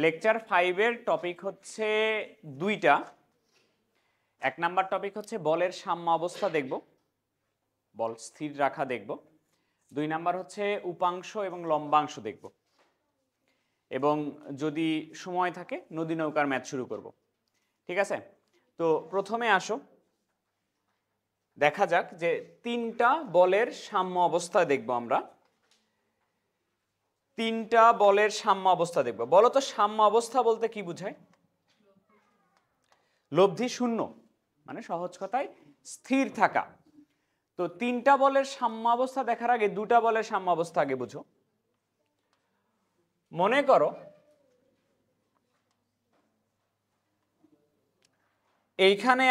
Lecture 5 এর topic হচ্ছে দুইটা। এক নাম্বার টপিক হচ্ছে বলের সাম্য অবস্থা দেখব, বল স্থির রাখা দেখব। দুই নাম্বার হচ্ছে উপাংশ এবং লম্বাংশ দেখব, এবং যদি সময় থাকে নদী নৌকার ম্যাথ শুরু করব। ঠিক আছে, তো প্রথমে আসো দেখা যাক যে তিনটা বলের সাম্য অবস্থা দেখব আমরা। তিনটা বলের সাম্য অবস্থা দেখব। বলো তো সাম্য অবস্থা বলতে কি বোঝায়? লব্ধি শূন্য, মানে সহজ কথায় স্থির থাকা। তো তিনটা বলের সাম্য অবস্থা দেখার আগে দুটা বলের সাম্য অবস্থা আগে বুঝো। মনে করো এইখানে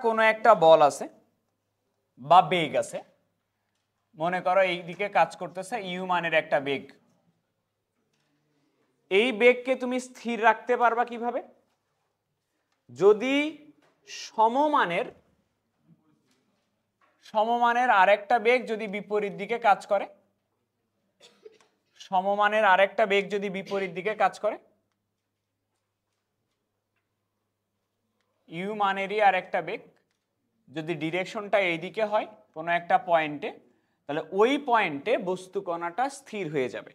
কোনো একটা বল আছে বা বেগ আছে, মনে করো এই দিকে কাজ করতেছে ইউ মানের একটা বেগ। এই বেগকে তুমি স্থির রাখতে পারবা কিভাবে? যদি সমমানের আরেকটা বেগ যদি বিপরীত দিকে কাজ করে, সমমানের আরেকটা বেগ যদি বিপরীত দিকে কাজ করে, ইউ মানেরই আরেকটা বেগ যদি ডিরেকশনটা এইদিকে হয় কোনো একটা পয়েন্টে, তাহলে ওই পয়েন্টে বস্তু কণাটা স্থির হয়ে যাবে।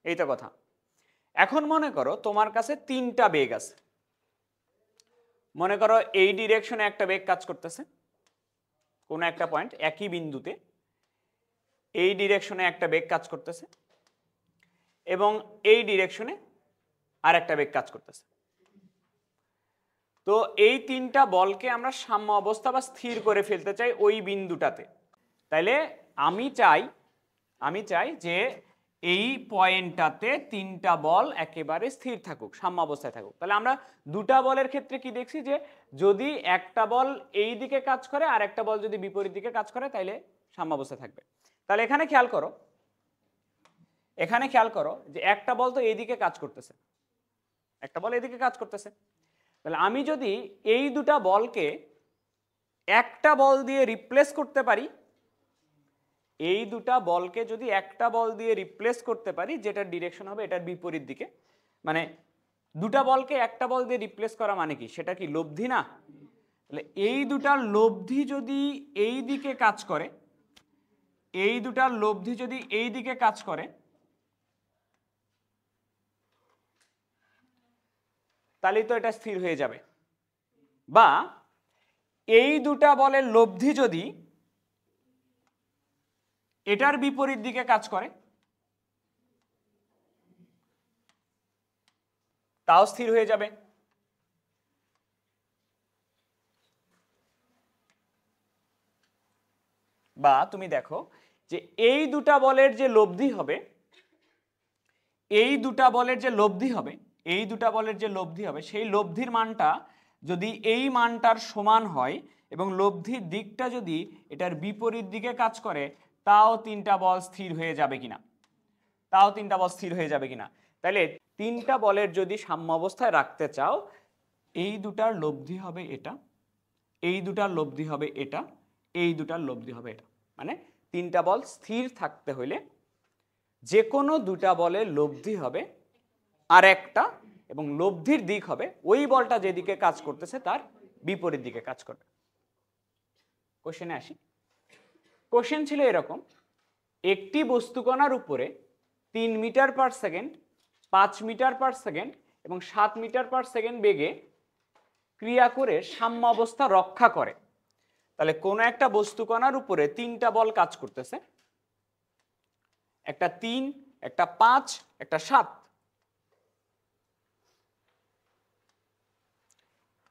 এই তো কথা। এখন মনে করো তোমার কাছে তিনটা বেগ আছে। মনে করো এই ডিরেকশনে একটা বেগ কাজ করতেছে কোনো একটা পয়েন্ট একই বিন্দুতে, এই ডিরেকশনে একটা বেগ কাজ করতেছে, এবং এই ডিরেকশনে আর একটা বেগ কাজ করতেছে। তো এই তিনটা বলকে আমরা সাম্য অবস্থা বা স্থির করে ফেলতে চাই ওই বিন্দুটাতে। তাইলে আমি চাই যে এই পয়েন্টটাতে তিনটা বল একেবারে স্থির থাকুক, সাম্য অবস্থায় থাকুক। তাহলে আমরা দুটা বলের ক্ষেত্রে কি দেখছি যে যদি একটা বল এই দিকে কাজ করে আর একটা বল যদি বিপরীত দিকে কাজ করে তাইলে সাম্য অবস্থায় থাকবে। তাহলে এখানে খেয়াল করো যে একটা বল তো এইদিকে কাজ করতেছে, একটা বল এইদিকে কাজ করতেছে। তাহলে আমি যদি এই দুটা বলকে একটা বল দিয়ে রিপ্লেস করতে পারি, এই দুটা বলকে যদি একটা বল দিয়ে রিপ্লেস করতে পারি যেটার ডিরেকশন হবে এটার বিপরীত দিকে, মানে দুটা বলকে একটা বল দিয়ে রিপ্লেস করা মানে কি? সেটা কি লব্ধি না? তাহলে এই দুটার লব্ধি যদি এই দিকে কাজ করে, এই দুটার লব্ধি যদি এই দিকে কাজ করে, তাহলেই তো এটা স্থির হয়ে যাবে। বা এই দুটা বলের লব্ধি যদি এটার বিপরীত দিকে কাজ করে তাও স্থির হয়ে যাবে। বা তুমি দেখো যে এই দুটা বলের যে লব্ধি হবে, এই দুটা বলের যে লব্ধি হবে, এই দুটা বলের যে লব্ধি হবে সেই লব্ধির মানটা যদি এই মানটার সমান হয় এবং লব্ধির দিকটা যদি এটার বিপরীত দিকে কাজ করে, তাও তিনটা বল স্থির হয়ে যাবে কিনা? তাও তিনটা বল স্থির হয়ে যাবে কিনা? তাহলে তিনটা বলের যদি সাম্য অবস্থায় রাখতে চাও, এই দুটার লব্ধি হবে এটা, এই দুটার লব্ধি হবে এটা, এই দুটার লব্ধি হবে এটা। মানে তিনটা বল স্থির থাকতে হইলে যে কোনো দুটা বলের লব্ধি হবে আর একটা, এবং লব্ধির দিক হবে ওই বলটা যেদিকে কাজ করতেছে তার বিপরীত দিকে কাজ করবে। কোশ্চেনে আসি। কোশ্চেন ছিল এরকম, একটি বস্তুকণার উপরে 3 metre per second, 5 metre per second এবং 7 মিটার পার সেকেন্ড বেগে ক্রিয়া করে সাম্য অবস্থা রক্ষা করে। তাহলে কোন একটা বস্তুকণার উপরে তিনটা বল কাজ করতেছে, একটা 3, একটা 5, একটা 7।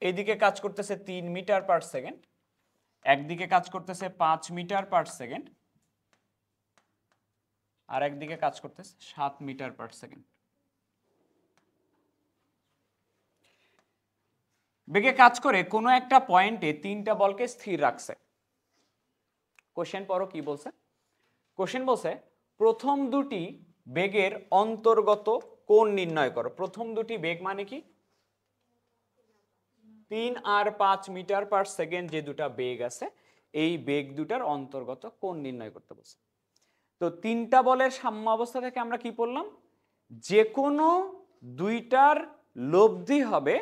এইদিকে কাজ করতেছে 3 মিটার পার সেকেন্ড, একদিকে কাজ করতেছে 5 মিটার পার সেকেন্ড, আর একদিকে কাজ করতেছে 7 মিটার পার সেকেন্ড। বেগে কাজ করে কোনো একটা পয়েন্টে তিনটা বলকে স্থির রাখছে। কোশ্চেন পড়ো কি বলছে। কোশ্চেন বলছে প্রথম দুটি বেগের অন্তর্গত কোণ নির্ণয় করো। প্রথম দুটি বেগ মানে কি? 3 আর 5 মিটার পার সেকেন্ড যে দুটা বেগ আছে এই বেগ দুটার অন্তর্গত কোণ নির্ণয় করতে বলছে। তো তিনটা বলের সাম্য অবস্থা থেকে আমরা কি পড়লাম? যে কোনো দুইটার লব্ধি হবে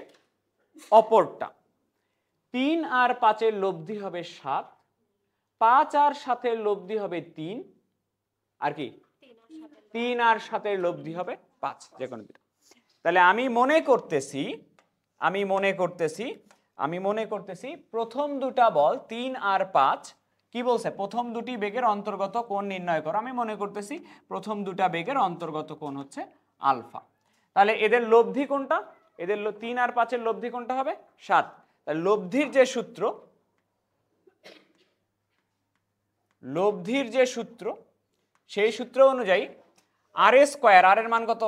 অপরটা। 3 আর 5-এর লব্ধি হবে 7, 5 আর 7-এর লব্ধি হবে 3, আর কি 3 আর 7-এর লব্ধি হবে 5, যে কোনো দুটো। তাহলে আমি মনে করতেছি প্রথম দুটা বল 3 আর 5 কি বলছে, প্রথম দুটি বেগের অন্তর্গত কোণ নির্ণয় করো। আমি মনে করতেছি প্রথম দুটা বেগের অন্তর্গত কোণ হচ্ছে আলফা। তাহলে এদের লব্ধি কোনটা, এদের 3 আর 5-এর লব্ধি কোনটা হবে 7। তাহলে লব্ধির যে সূত্র সেই সূত্র অনুযায়ী আর স্কোয়ার, আর এর মান কত,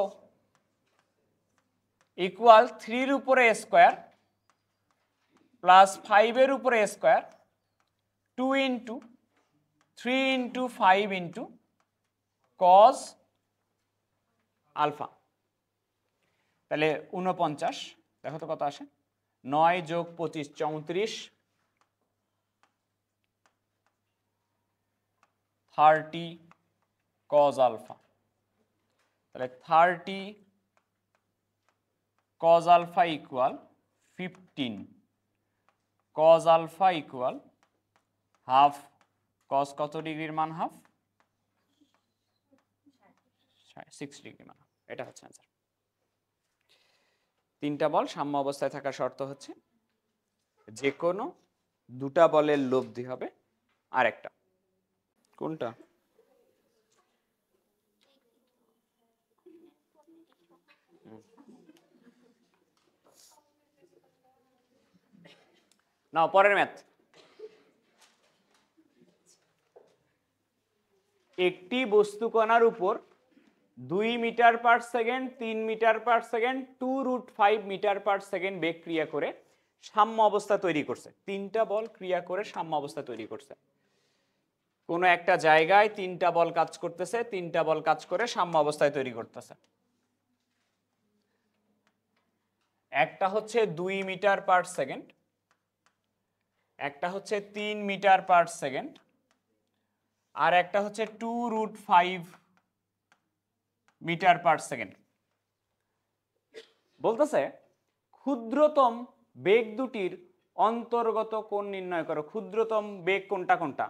ইকুয়াল 3 এর উপরে স্কোয়ার প্লাস 5 এর উপরে square 2 into 3 into 5 into cos alpha. তাহলে 49, দেখো তো কত আসে, 9 যোগ 25 34, 30 কস আলফা। তাহলে 30 cos alpha equal 15, cos alpha equal half, cos কত ডিগ্রির মান হাফ, 6 ডিগ্রি মান। এটা হচ্ছে आंसर। তিনটা বল সাম্য অবস্থায় থাকার শর্ত হচ্ছে যে কোনো দুটা বলের লব্ধি হবে আরেকটা। কোনটা? নাও পরের ম্যাথ। একটি বস্তুকণার উপর 2 metre per second, 3 metre per second, 2√5 metre per second বেগ ক্রিয়া করে সাম্য অবস্থা তৈরি করছে। তিনটা বল ক্রিয়া করে সাম্য অবস্থা তৈরি করছে। কোনো একটা জায়গায় তিনটা বল কাজ করতেছে, তিনটা বল কাজ করে সাম্য অবস্থায় তৈরি করতেছে। একটা হচ্ছে 2 মিটার পার সেকেন্ড, একটা হচ্ছে 3 মিটার পার সেকেন্ড, আর একটা হচ্ছে 2√5 মিটার পার সেকেন্ড। বলতেছে ক্ষুদ্রতম বেগ দুটির অন্তর্গত কোণ নির্ণয় করো। ক্ষুদ্রতম বেগ কোনটা কোনটা?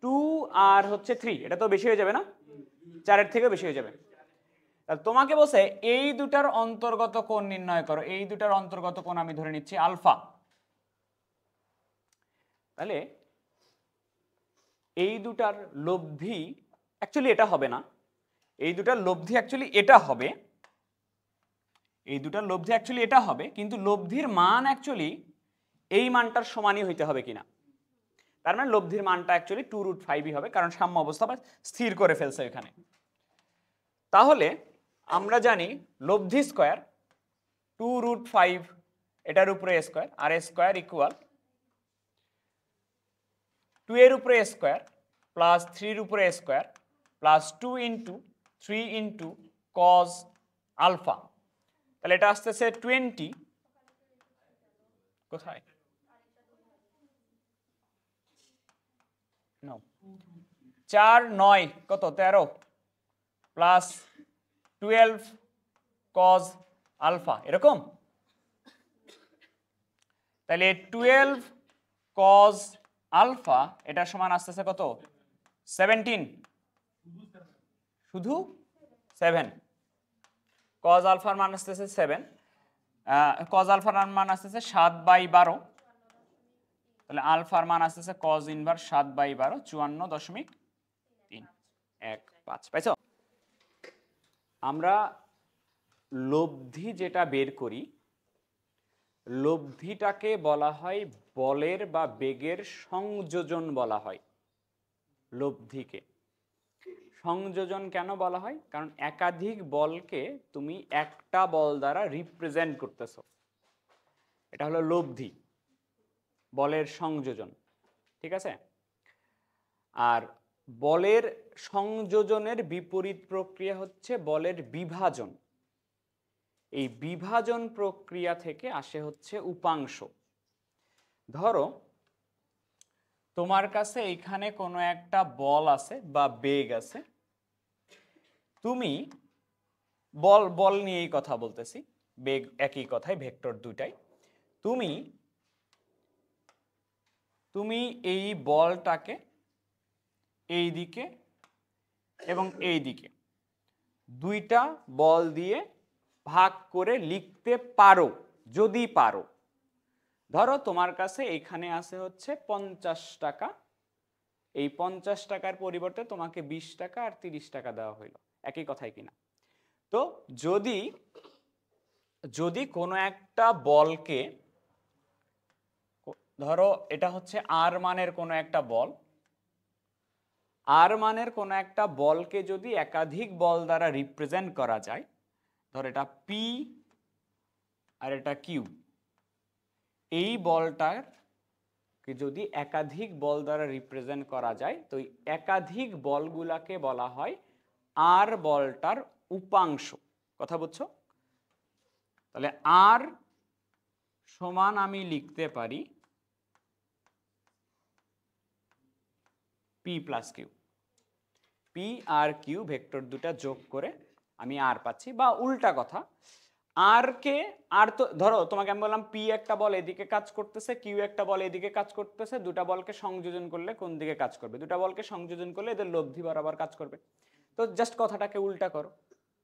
2 আর হচ্ছে 3, এটা তো বেশি হয়ে যাবে না, 4-এর থেকে বেশি হয়ে যাবে। তোমাকে বলছে এই দুটার অন্তর্গত কোণ নির্ণয় করো। এই দুটার অন্তর্গত কোণ আমি ধরে নিচ্ছি আলফা। তাহলে এই দুটার লব্ধি অ্যাকচুয়ালি এটা হবে না, এই দুটার লব্ধি অ্যাকচুয়ালি এটা হবে, এই দুটার লব্ধি অ্যাকচুয়ালি এটা হবে, কিন্তু লব্ধির মান অ্যাকচুয়ালি এই মানটার সমানই হইতে হবে কিনা। তার মানে লব্ধির মানটা অ্যাকচুয়ালি 2√5ই হবে, কারণ সাম্য অবস্থা স্থির করে ফেলছে এখানে। তাহলে আমরা জানি লব্ধি স্কোয়ার 2√5 এটার উপরে স্কোয়ার, আর স্কোয়ার ইকুয়াল 2 এর উপরে স্কোয়ার প্লাস 3 এর উপরে square plus 2 into 3 into cos alpha. তাহলে এটা আসতেছে 20, কোথায় 4 9 কত 13 প্লাস 12 কজ আলফা, এরকম। তাহলে 12 কজ আলফা এটা সমান আসতেছে কত 17, শুধু 7। কজ আলফার মান আসতেছে 7, কজ আলফার মান আসতেছে 7/12। তাহলে আলফার মান আসতেছে কজ ইনভার্স 7/12, 54.315। পাইছো? আমরা লব্ধি যেটা বের করি, লব্ধিটাকে বলা হয় বলের বা বেগের সংযোজন বলা হয়। লব্ধিকে সংযোজন কেন বলা হয়? কারণ একাধিক বলকে তুমি একটা বল দ্বারা রিপ্রেজেন্ট করতেছো, এটা হলো লব্ধি, বলের সংযোজন। ঠিক আছে? আর বলের সংযোজনের বিপরীত প্রক্রিয়া হচ্ছে বলের বিভাজন। এই বিভাজন প্রক্রিয়া থেকে আসে হচ্ছে উপাংশ। ধরো তোমার কাছে এখানে কোনো একটা বল আছে বা বেগ আছে, তুমি বল বল নিয়েই কথা বলতেছি, বেগ একই কথাই, ভেক্টর দুইটাই। তুমি তুমি এই বলটাকে এই দিকে এবং এই দিকে দুইটা বল দিয়ে ভাগ করে লিখতে পারো, যদি পারো। ধরো তোমার কাছে এখানে আছে হচ্ছে 50 টাকা, এই 50 টাকার পরিবর্তে তোমাকে 20 টাকা আর 30 টাকা দেওয়া হইলো, একই কথাই কিনা? তো যদি যদি কোনো একটা বলকে, ধরো এটা হচ্ছে আর মানের কোনো একটা বল, আর মানের কোনো একটা বলকে যদি একাধিক বল দ্বারা রিপ্রেজেন্ট করা যায়, ধর এটা পি আর এটা কিউ, এই বলটার যদি একাধিক বল দ্বারা রিপ্রেজেন্ট করা যায়, তো এই একাধিক বলগুলাকে বলা হয় আর বলটার উপাংশ। কথা বুঝছো? তাহলে আর সমান আমি লিখতে পারি P plus Q, P R Q vector দুটা যোগ করে আমি আর পাচ্ছি। বা উল্টা কথা, আর কে, আর তো ধরো তোমাকে আমি বললাম পি একটা বল এদিকে কাজ করতেছে, কিউ একটা বল এদিকে কাজ করতেছে, দুটা বলকে সংযোজন করলে কোন দিকে কাজ করবে? দুটা বলকে সংযোজন করলে এদের লব্ধি বরাবর কাজ করবে। তো জাস্ট কথাটাকে উল্টা করো,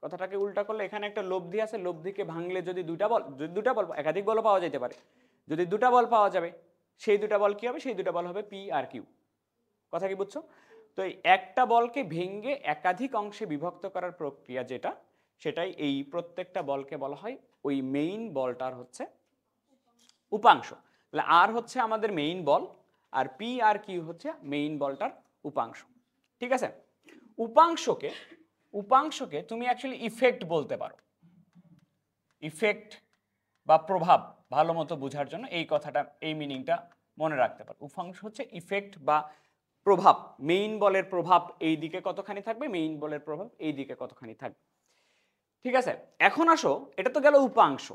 কথাটাকে উল্টা করলে এখানে একটা লব্ধি আছে, লব্ধিকে ভাঙলে যদি দুটা বল একাধিক বল পাওয়া যেতে পারে, যদি দুটা বল পাওয়া যাবে, সেই দুটা বল কি হবে? সেই দুটা বল হবে পি আর কিউ। কথা কি বুঝছো? তো এই একটা বলকে ভেঙে একাধিক অংশে বিভক্ত করার প্রক্রিয়া যেটা, সেটাই এই প্রত্যেকটা বলকে বলা হয় ওই মেইন বলটার হচ্ছে উপাংশ। তাহলে আর হচ্ছে আমাদের মেইন বল, আর পি আর কিউ হচ্ছে মেইন বলটার উপাংশ। ঠিক আছে? উপাংশকে উপাংশকে তুমি অ্যাকচুয়ালি ইফেক্ট বলতে পারো। ইফেক্ট বা প্রভাব, ভালো মতো বোঝার জন্য এই কথাটা, এই মিনিংটা মনে রাখতে পারো। উপাংশ হচ্ছে ইফেক্ট বা প্রভাব। মেইন বলের প্রভাব এই দিকে কতখানি থাকবে, মেইন বলের প্রভাব এই দিকে কতখানি থাকবে। ঠিক আছে? এখন আসো, এটা তো গেল উপাংশ,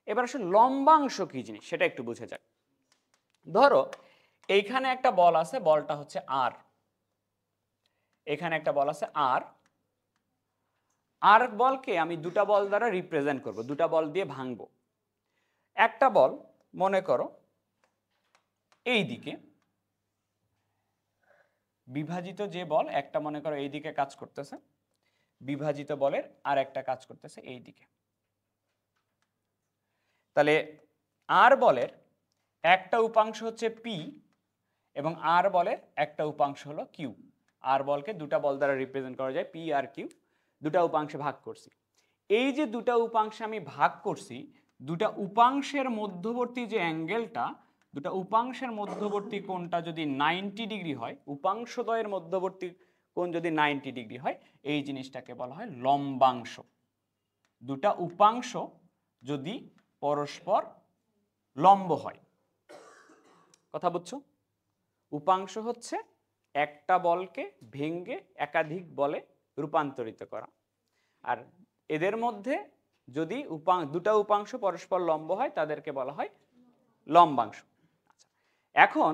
এবার আসো লম্বাংশ কি জিনিস সেটা একটু বুঝে যাক। ধরো এইখানে একটা বল আছে, বলটা হচ্ছে আর, এখানে একটা বল আছে আর, আর বলকে আমি দুটা বল দ্বারা রিপ্রেজেন্ট করব, দুটা বল দিয়ে ভাঙবো। একটা বল মনে করো এই দিকে বিভাজিত, যে বল একটা মনে করো এই দিকে কাজ করতেছে, বিভাজিত বলের আর একটা কাজ করতেছে এই দিকে। তাহলে আর বলের একটা উপাংশ হচ্ছে পি এবং আর বলের একটা উপাংশ হলো কিউ। আর বলকে দুটা বল দ্বারা রিপ্রেজেন্ট করা যায়, পি আর কিউ, দুটা উপাংশে ভাগ করছি। এই যে দুটা উপাংশে আমি ভাগ করছি, দুটা উপাংশের মধ্যবর্তী যে অ্যাঙ্গেলটা, দুটা উপাংশের মধ্যবর্তী কোণটা যদি 90 ডিগ্রি হয়, উপাংশদ্বয়ের মধ্যবর্তী কোণ যদি 90 ডিগ্রি হয়, এই জিনিসটাকে বলা হয় লম্বাংশ। দুটা উপাংশ যদি পরস্পর লম্ব হয়। কথা বুঝছো? উপাংশ হচ্ছে একটা বলকে ভেঙে একাধিক বলে রূপান্তরিত করা, আর এদের মধ্যে যদি দুটা উপাংশ পরস্পর লম্ব হয় তাদেরকে বলা হয় লম্বাংশ। আচ্ছা, এখন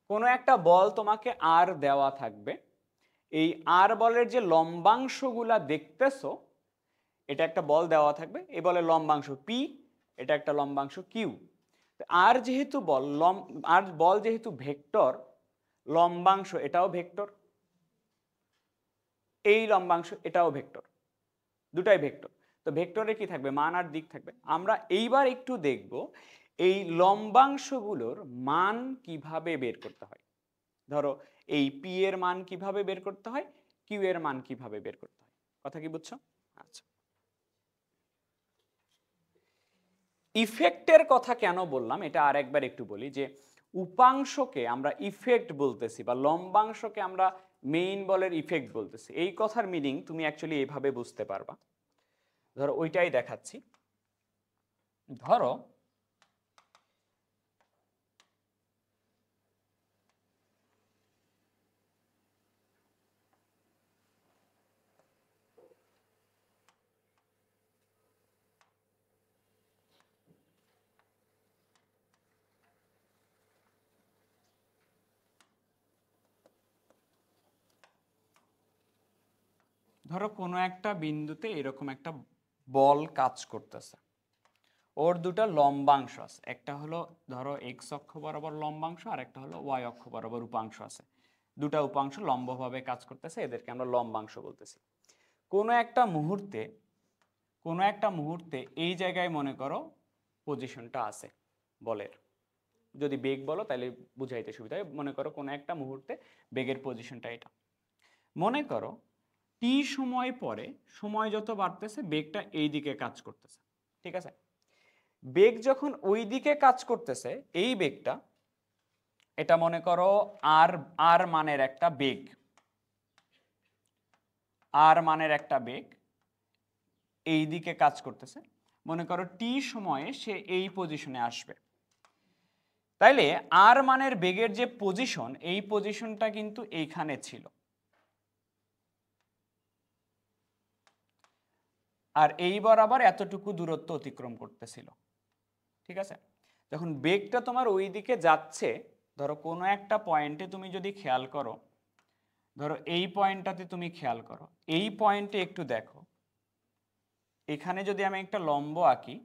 কোনো একটা বল তোমাকে আর দেওয়া থাকবে, এই আর বলের যে লম্বাংশগুলা দেখতেছো, এটা একটা বল দেওয়া থাকবে, এই বলের লম্বাংশ পি, এটা একটা লম্বাংশ কিউ। আর যেহেতু আর বল যেহেতু ভেক্টর, লম্বাংশ এটাও ভেক্টর, এই লম্বাংশ এটাও ভেক্টর, দুটাই ভেক্টর। তো ভেক্টরে কি থাকবে? মান আর দিক থাকবে। আমরা এইবার একটু দেখব এই লম্বাংশগুলোর মান কিভাবে বের করতে হয়। ধরো এই পি এর মান কিভাবে বের করতে হয়, কিউ এর মান কিভাবে বের করতে হয়। কথা কি বুঝছো? আচ্ছা, ইফেক্টের কথা কেন বললাম এটা আরেকবার একটু বলি, যে উপাংশকে আমরা ইফেক্ট বলতেছি বা লম্বাংশকে আমরা মেইন বলের ইফেক্ট বলতেছি। এই কথার মিনিং তুমি অ্যাকচুয়ালি এইভাবে বুঝতে পারবা। ধরো ওইটাই দেখাচ্ছি। ধরো ধরো কোনো একটা বিন্দুতে এরকম একটা বল কাজ করতেছে, ওর দুটো লম্বাংশ আছে, একটা হলো ধরো এক্স অক্ষ বরাবর লম্বাংশ আর একটা হলো ওয়াই অক্ষ বরাবর উপাংশ আছে। দুটা উপাংশ লম্বভাবে কাজ করতেছে, এদেরকে আমরা লম্বাংশ বলতেছি। কোনো একটা মুহূর্তে এই জায়গায় মনে করো পজিশনটা আছে বলের, যদি বেগ বলো তাহলে বুঝাইতে সুবিধা হয়। মনে করো কোনো একটা মুহূর্তে বেগের পজিশনটা এটা। মনে করো টি সময় পরে, সময় যত বাড়তেছে বেগটা এই দিকে কাজ করতেছে, ঠিক আছে? বেগ যখন ওই দিকে কাজ করতেছে, এই বেগটা, এটা মনে করো আর আর মানের একটা বেগ, আর মানের একটা বেগ এই দিকে কাজ করতেছে। মনে করো টি সময়ে সে এই পজিশনে আসবে, তাইলে আর মানের বেগের যে পজিশন, এই পজিশনটা কিন্তু এইখানে ছিল, আর এই বরাবর এতটুকু দূরত্ব অতিক্রম করতেছিল, ঠিক আছে? যখন বেগটা তোমার ওই দিকে যাচ্ছে, ধরো কোনো একটা পয়েন্টে তুমি যদি খেয়াল করো, ধরো এই পয়েন্টটাতে তুমি খেয়াল করো, এই পয়েন্টে একটু দেখো, এখানে যদি আমি একটা লম্ব আঁকি,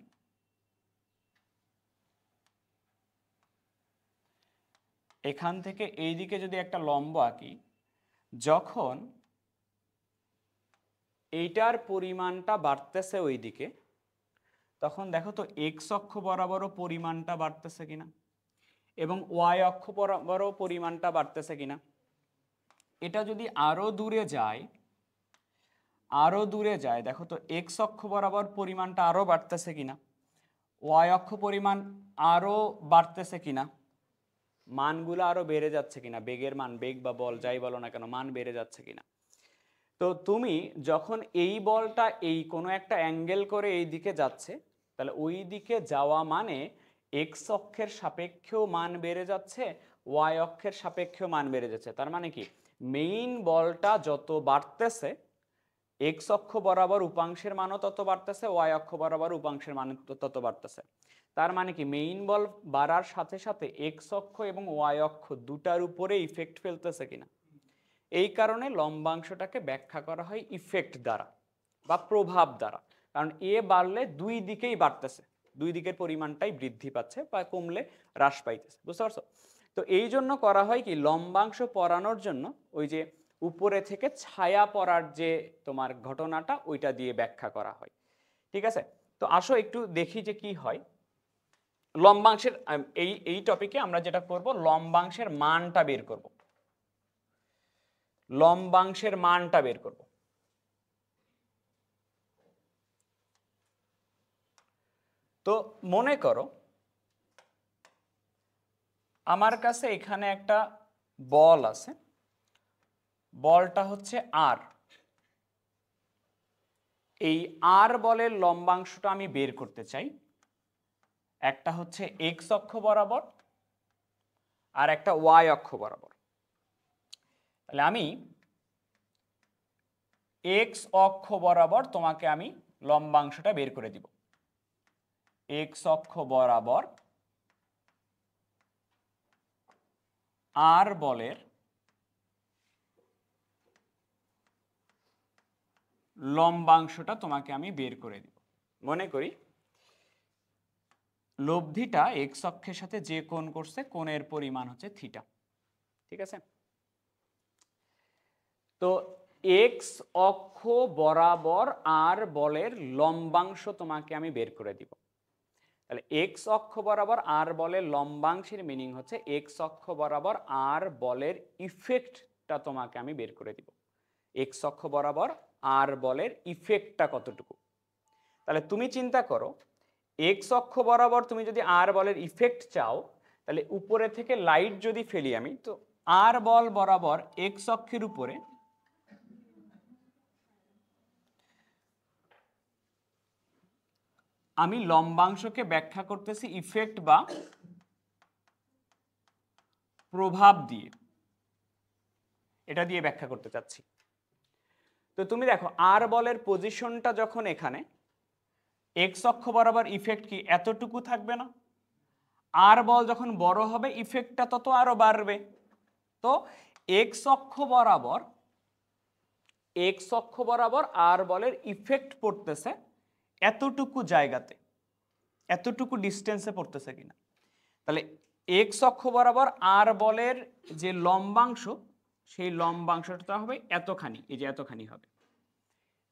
এখান থেকে এই দিকে যদি একটা লম্ব আঁকি, যখন এইটার পরিমাণটা বাড়তেছে ওই দিকে, তখন দেখো তো এক্স অক্ষ বরাবরও পরিমাণটা বাড়তেছে কিনা এবং ওয়াই অক্ষ বরাবরও পরিমাণটা বাড়তেছে কিনা। এটা যদি আরো দূরে যায়, দেখো তো এক্স অক্ষ বরাবর পরিমাণটা আরো বাড়তেছে কিনা, ওয়াই অক্ষ পরিমাণ আরো বাড়তেছে কিনা, মানগুলো আরো বেড়ে যাচ্ছে কিনা, বেগের মান, বেগ বা বল যাই বলো না কেন, মান বেড়ে যাচ্ছে কিনা। তো তুমি যখন এই বলটা এই কোনো একটা অ্যাঙ্গেল করে এই দিকে যাচ্ছে, তাহলে ওই দিকে যাওয়া মানে এক্স অক্ষের সাপেক্ষেও মান বেড়ে যাচ্ছে, ওয়াই অক্ষের সাপেক্ষেও মান বেড়ে যাচ্ছে। তার মানে কি, মেইন বলটা যত বাড়তেছে, এক্স অক্ষ বরাবর উপাংশের মানও তত বাড়তেছে, ওয়াই অক্ষ বরাবর উপাংশের মান তত বাড়তেছে। তার মানে কি, মেইন বল বাড়ার সাথে সাথে এক্স অক্ষ এবং ওয়াই অক্ষ দুটার উপরে ইফেক্ট ফেলতেছে কিনা। এই কারণে লম্বাংশটাকে ব্যাখ্যা করা হয় ইফেক্ট দ্বারা বা প্রভাব দ্বারা, কারণ এ বাড়লে দুই দিকেই বাড়তেছে, দুই দিকের পরিমাণটাই বৃদ্ধি পাচ্ছে, বা কমলে হ্রাস পাইতেছে, বুঝতে পারছো? তো এই জন্য করা হয় কি, লম্বাংশ পড়ানোর জন্য ওই যে উপরে থেকে ছায়া পড়ার যে তোমার ঘটনাটা, ওইটা দিয়ে ব্যাখ্যা করা হয়, ঠিক আছে? তো আসো একটু দেখি যে কি হয় লম্বাংশের। এই টপিকে আমরা যেটা করব, লম্বাংশের মানটা বের করব, লম্বাংশের মানটা বের করব। তো মনে করো আমার কাছে এখানে একটা বল আছে, বলটা হচ্ছে আর, এই আর বলের লম্বাংশটা আমি বের করতে চাই। একটা হচ্ছে এক্স অক্ষ বরাবর আর একটা ওয়াই অক্ষ বরাবর। তাহলে আমি এক্স অক্ষ বরাবর তোমাকে আমি লম্বাংশটা বের করে দিব। এক্স অক্ষ বরাবর আর বলের লম্বাংশটা তোমাকে আমি বের করে দিব। মনে করি লব্ধিটা এক্স অক্ষের সাথে যে কোণ করছে, কোণের পরিমাণ হচ্ছে থিটা, ঠিক আছে? তো এক্স অক্ষ বরাবর আর বলের লম্বাংশ তোমাকে আমি বের করে দিব। তাহলে এক্স অক্ষ বরাবর আর বলের লম্বাংশের মিনিং হচ্ছে এক্স অক্ষ বরাবর আর বলের ইফেক্টটা তোমাকে আমি বের করে দিব। এক্স অক্ষ বরাবর আর বলের ইফেক্টটা কতটুকু। তাহলে তুমি চিন্তা করো, এক্স অক্ষ বরাবর তুমি যদি আর বলের ইফেক্ট চাও, তাহলে উপরে থেকে লাইট যদি ফেলি আমি, তো আর বল বরাবর এক্স অক্ষের উপরে আমি লম্বাংশকে ব্যাখ্যা করতেছি ইফেক্ট বা প্রভাব দিয়ে, এটা দিয়ে ব্যাখ্যা করতে চাচ্ছি। তো তুমি দেখো আর বলের পজিশনটা যখন এখানে, এক্স অক্ষ বরাবর ইফেক্ট কি এতটুকু থাকবে না? আর বল যখন বড় হবে ইফেক্টটা তত আরো বাড়বে। তো এক্স অক্ষ বরাবর আর বলের ইফেক্ট পড়তেছে এতটুকু জায়গাতে, এতটুকু ডিস্টেন্সে পড়তেছে কিনা। তাহলে এক্স অক্ষ বরাবর আর বলের যে লম্বাংশ, সেই লম্বাংশটা হবে এতখানি, এই যে এতখানি হবে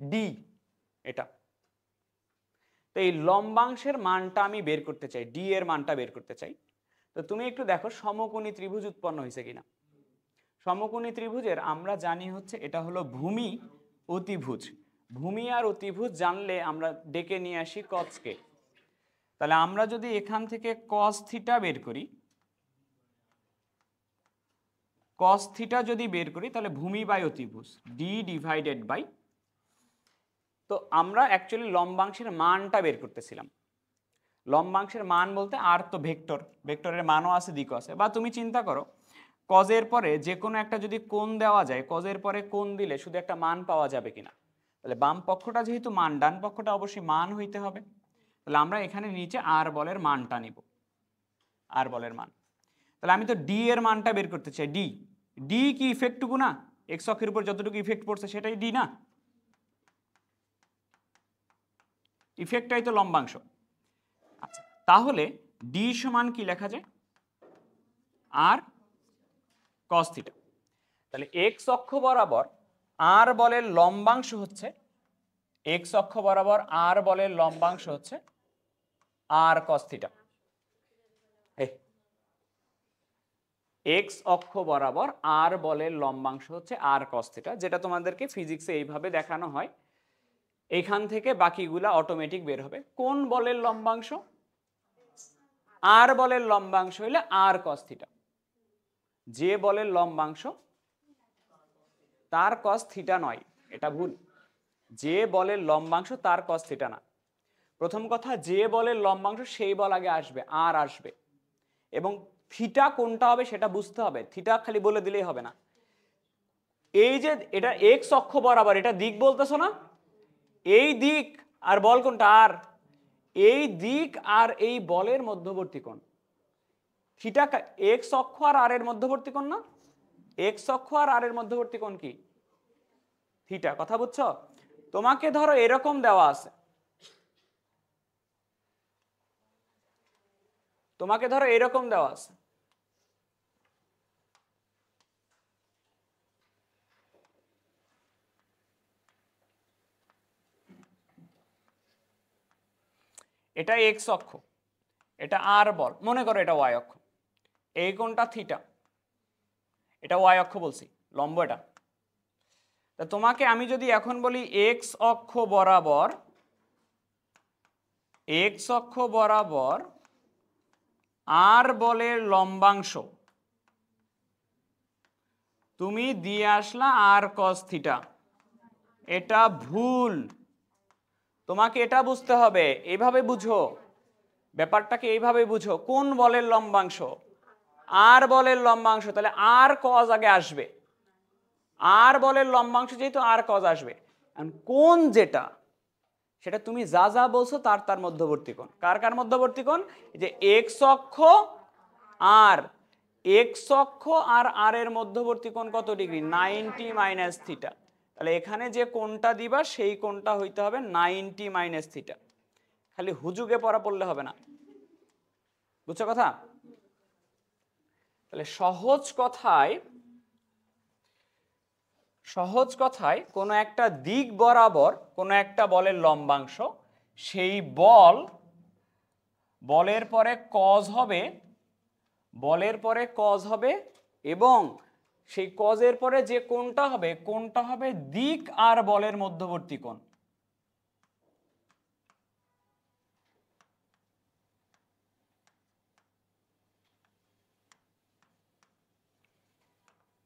ডি, এটা। তো এই লম্বাংশের মানটা আমি বের করতে চাই, ডি এর মানটা বের করতে চাই। তো তুমি একটু দেখো সমকোণী ত্রিভুজ উৎপন্ন হয়েছে কিনা। সমকোণী ত্রিভুজের আমরা জানি হচ্ছে এটা হলো ভূমি অতিভুজ। ভূমি আর অতিভুজ জানলে আমরা ডেকে নিয়ে আসি কসকে। তাহলে আমরা যদি এখান থেকে কস থিটা বের করি, কস থিটা যদি বের করি তাহলে ভূমি বাই অতিভুজ ডি ডিভাইডেড বাই, তো আমরা অ্যাকচুয়ালি লম্বাংশের মানটা বের করতেছিলাম। লম্বাংশের মান বলতে আর তো ভেক্টর, ভেক্টরের মানও আছে দিকও আছে। বা তুমি চিন্তা করো কজের পরে যে কোনো একটা যদি কোণ দেওয়া যায়, কজের পরে কোণ দিলে শুধু একটা মান পাওয়া যাবে কিনা। তাহলে বাম পক্ষটা যেহেতু মান, ডান পক্ষটা অবশ্যই মান হইতে হবে। তাহলে আমরা এখানে নিচে আর বলের মানটা নিব, আর বলের মান। তাহলে আমি তো ডি এর মানটা বের করতে চাই। ডি, ডি কি ইফেক্টটুকু না, এক্স অক্ষের উপর যতটুকু ইফেক্ট পড়ছে সেটাই ডি না, ইফেক্টটাই তো লম্বাংশ। আচ্ছা, তাহলে ডি সমান কি লেখা যায়, আর কস থিটা। তাহলে এক্স অক্ষ বরাবর আর বলের লম্বাংশ হচ্ছে, এক্স অক্ষ বরাবর আর বলের লম্বাংশ হচ্ছে আর কস থিটা। এক্স অক্ষ বরাবর আর বলের লম্বাংশ হচ্ছে আর কস থিটা, যেটা তোমাদেরকে ফিজিক্সে এইভাবে দেখানো হয়। এইখান থেকে বাকিগুলা অটোমেটিক বের হবে। কোন বলের লম্বাংশ, আর বলের লম্বাংশ হইলে আর কস থিটা। যে বলের লম্বাংশ তার কস থিটা নয়, এটা ভুল। যে বলের লম্বাংশ তার কস থিটা না। প্রথম কথা, যে বলের লম্বাংশ সেই বল আগে আসবে, আর আসবে, এবং থিটা কোনটা হবে সেটা বুঝতে হবে। থিটা খালি বলে দিলেই হবে না। এই যে এটা এক্স অক্ষ বরাবর, এটা দিক বলতেছো না, এই দিক আর বল কোনটা, আর। এই দিক আর এই বলের মধ্যবর্তী কোণ থিটা। এক্স অক্ষ আর আর এর মধ্যবর্তী কোণ না, এক্স অক্ষ আর আর এর মধ্যবর্তী কোণ কি, থিটা। কথা বুঝছো? তোমাকে ধরো এরকম দেওয়া আছে, তোমাকে ধরো এরকম দেওয়া আছে, এটা এক্স অক্ষ, এটা আর বল, মনে করো এটা ওয়াই অক্ষ, এই কোণটা থিটা, এটা ওয়াই অক্ষ বলছি, লম্ব এটা। তা তোমাকে আমি যদি এখন বলি এক্স অক্ষ বরাবর, এক্স অক্ষ বরাবর আর বলের লম্বাংশ, তুমি দিয়ে আসলা আর কস থিটা, এটা ভুল। তোমাকে এটা বুঝতে হবে, এইভাবে বুঝো ব্যাপারটাকে, এইভাবে বুঝো। কোন বলের লম্বাংশ, আর বলের লম্বাংশ, তাহলে আর কজ আগে আসবে। আর বলের লম্বাংশ যেহেতু আর কজ আসবে, কোন যেটা সেটা তুমি যা যা বলছো তার তার মধ্যবর্তী কোণ। কার কার মধ্যবর্তী কোণ, যে এক্স অক্ষ আর, এক্স অক্ষ আর আর এর মধ্যবর্তী কোণ কত ডিগ্রি, 90 মাইনাস থিটা। তাহলে এখানে যে কোণটা দিবা সেই কোণটা হইতে হবে 90 মাইনাস থিটা। খালি হুজুগে পড়া পড়লে হবে না, বুঝছো কথা? তাহলে সহজ কথায় কোনো একটা দিক বরাবর কোনো একটা বলের লম্বাংশ, সেই বলের পরে কজ হবে, বলের পরে কজ হবে, এবং সেই কজের পরে যে কোণটা হবে, কোণটা হবে দিক আর বলের মধ্যবর্তী কোণ।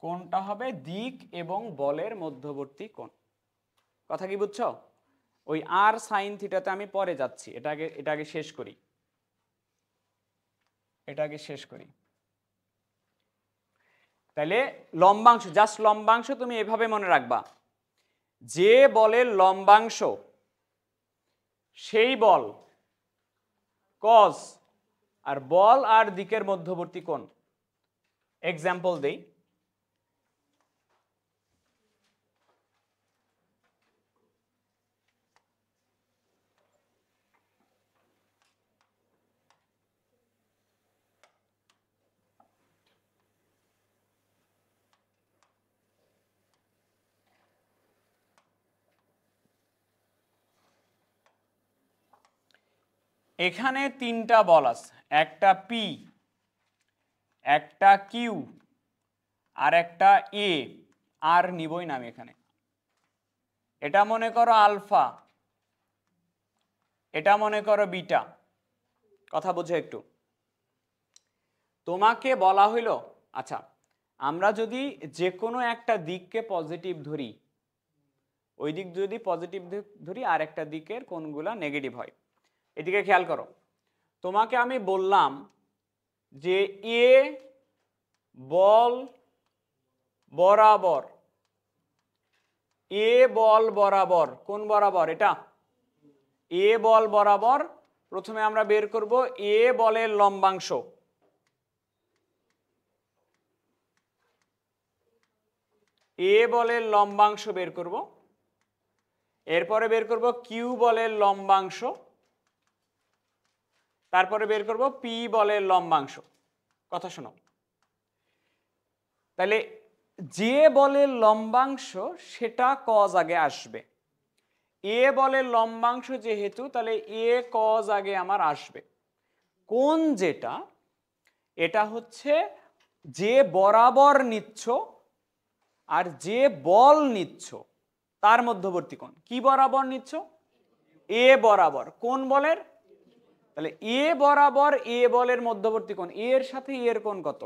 কোণটা হবে দিক এবং বলের মধ্যবর্তী কোণ। কথা কি বুঝছো? ওই আর সাইন থিটাতে আমি পরে যাচ্ছি, এটাকে শেষ করি, এটাকে শেষ করি। তাহলে লম্বাংশ, জাস্ট লম্বাংশ তুমি এভাবে মনে রাখবা, যে বলের লম্বাংশ সেই বল কজ, আর বল আর দিকের মধ্যবর্তী কোণ। এক্সাম্পল দেই, এখানে তিনটা বল আছে, একটা পি, একটা কিউ আর একটা এ। আর নিবই না আমি এখানে। এটা মনে করো আলফা, এটা মনে করো বিটা। কথা বুঝো একটু। তোমাকে বলা হইলো, আচ্ছা আমরা যদি যে কোনো একটা দিককে পজিটিভ ধরি, ওই দিক যদি পজিটিভ ধরি আর একটা দিকের কোনগুলা নেগেটিভ হয়। এদিকে খেয়াল করো, তোমাকে আমি বললাম যে এ বল বরাবর, এ বল বরাবর, কোন বরাবর? এটা এ বল বরাবর। প্রথমে আমরা বের করব এ বলের লম্বাংশ, এ বলের লম্বাংশ বের করব। এরপরে বের করব কিউ বলের লম্বাংশ, তারপরে বের করব পি বলের লম্বাংশ। কথা শোনো, তাহলে যে বলের লম্বাংশ সেটা কজ আগে আসবে। এ বলের লম্বাংশ যেহেতু, তাহলে এ কজ আগে আমার আসবে। কোন যেটা, এটা হচ্ছে যে বরাবর নিচ্ছ আর যে বল নিচ্ছ তার মধ্যবর্তী কোণ। কি বরাবর নিচ্ছ? এ বরাবর। কোন বলের? তাহলে এ বরাবর এ বলের মধ্যবর্তী কোণ, এর সাথে এর কোণ কত?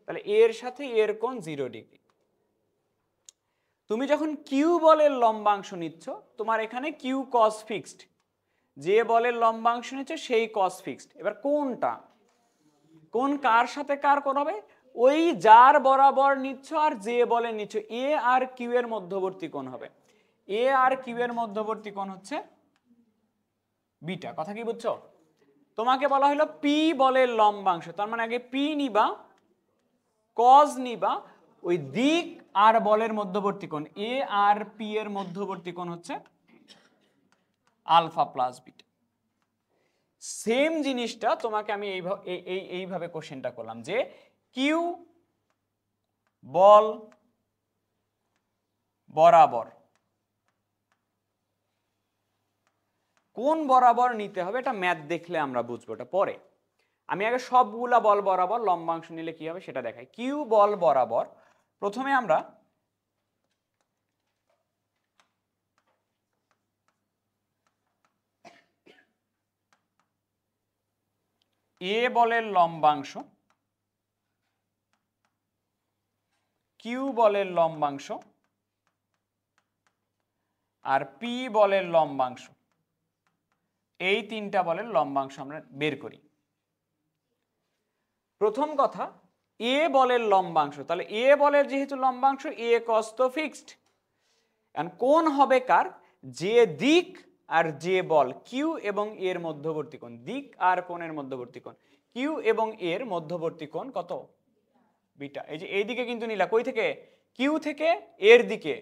তাহলে এর সাথে এর কোণ 0 ডিগ্রি। তুমি যখন কিউ বলের লম্বাংশ নিচ্ছ, তোমার এখানে কিউ কস ফিক্সড, যে বলের লম্বাংশ নিচ্ছ সেই কস ফিক্সড। এবার কোনটা, কোন কার সাথে কার কোণ হবে? ওই যার বরাবর নিচ্ছ আর যে বলে নিচ্ছ, এ আর কিউ এর মধ্যবর্তী কোণ হবে। এ আর কিউ এর মধ্যবর্তী কোণ হচ্ছে বিটা। কথা কি বুঝছো? তোমাকে বলা হলো পি বলের লম্বাংশ, তার মানে আগে পি নিবা, কজ নিবা, ওই দিক আর বলের মধ্যবর্তী কোণ এ আর পি এর মধ্যবর্তী কোণ হচ্ছে আলফা প্লাস বিটা। সেম জিনিসটা তোমাকে আমি এইভাবে কোশ্চেনটা করলাম যে কিউ বল বরাবর কোন বরাবর নিতে হবে, এটা ম্যাথ দেখলে আমরা বুঝবো, এটা পরে। আমি আগে সবগুলা বল বরাবর লম্বাংশ নিলে কি হবে সেটা দেখাই। কিউ বল বরাবর প্রথমে আমরা এ বলের লম্বাংশ, কিউ বলের লম্বাংশ আর পি বলের লম্বাংশ, এই তিনটা বলের লম্বাংশ আমরা বের করি। প্রথম কথা, এ বলের লম্বাংশ, তাহলে এ বলের যেহেতু লম্বাংশ এ কস তো ফিক্সড। এখন কোণ হবে কার? যে দিক আর যে বল, কিউ এবং এর মধ্যবর্তী কোণ, দিক আর কোণের মধ্যবর্তী কোণ, কিউ এবং এর মধ্যবর্তী কোণ কত? বিটা। এই যে এইদিকে কিন্তু নিলা, কই থেকে? কিউ থেকে এর দিকে।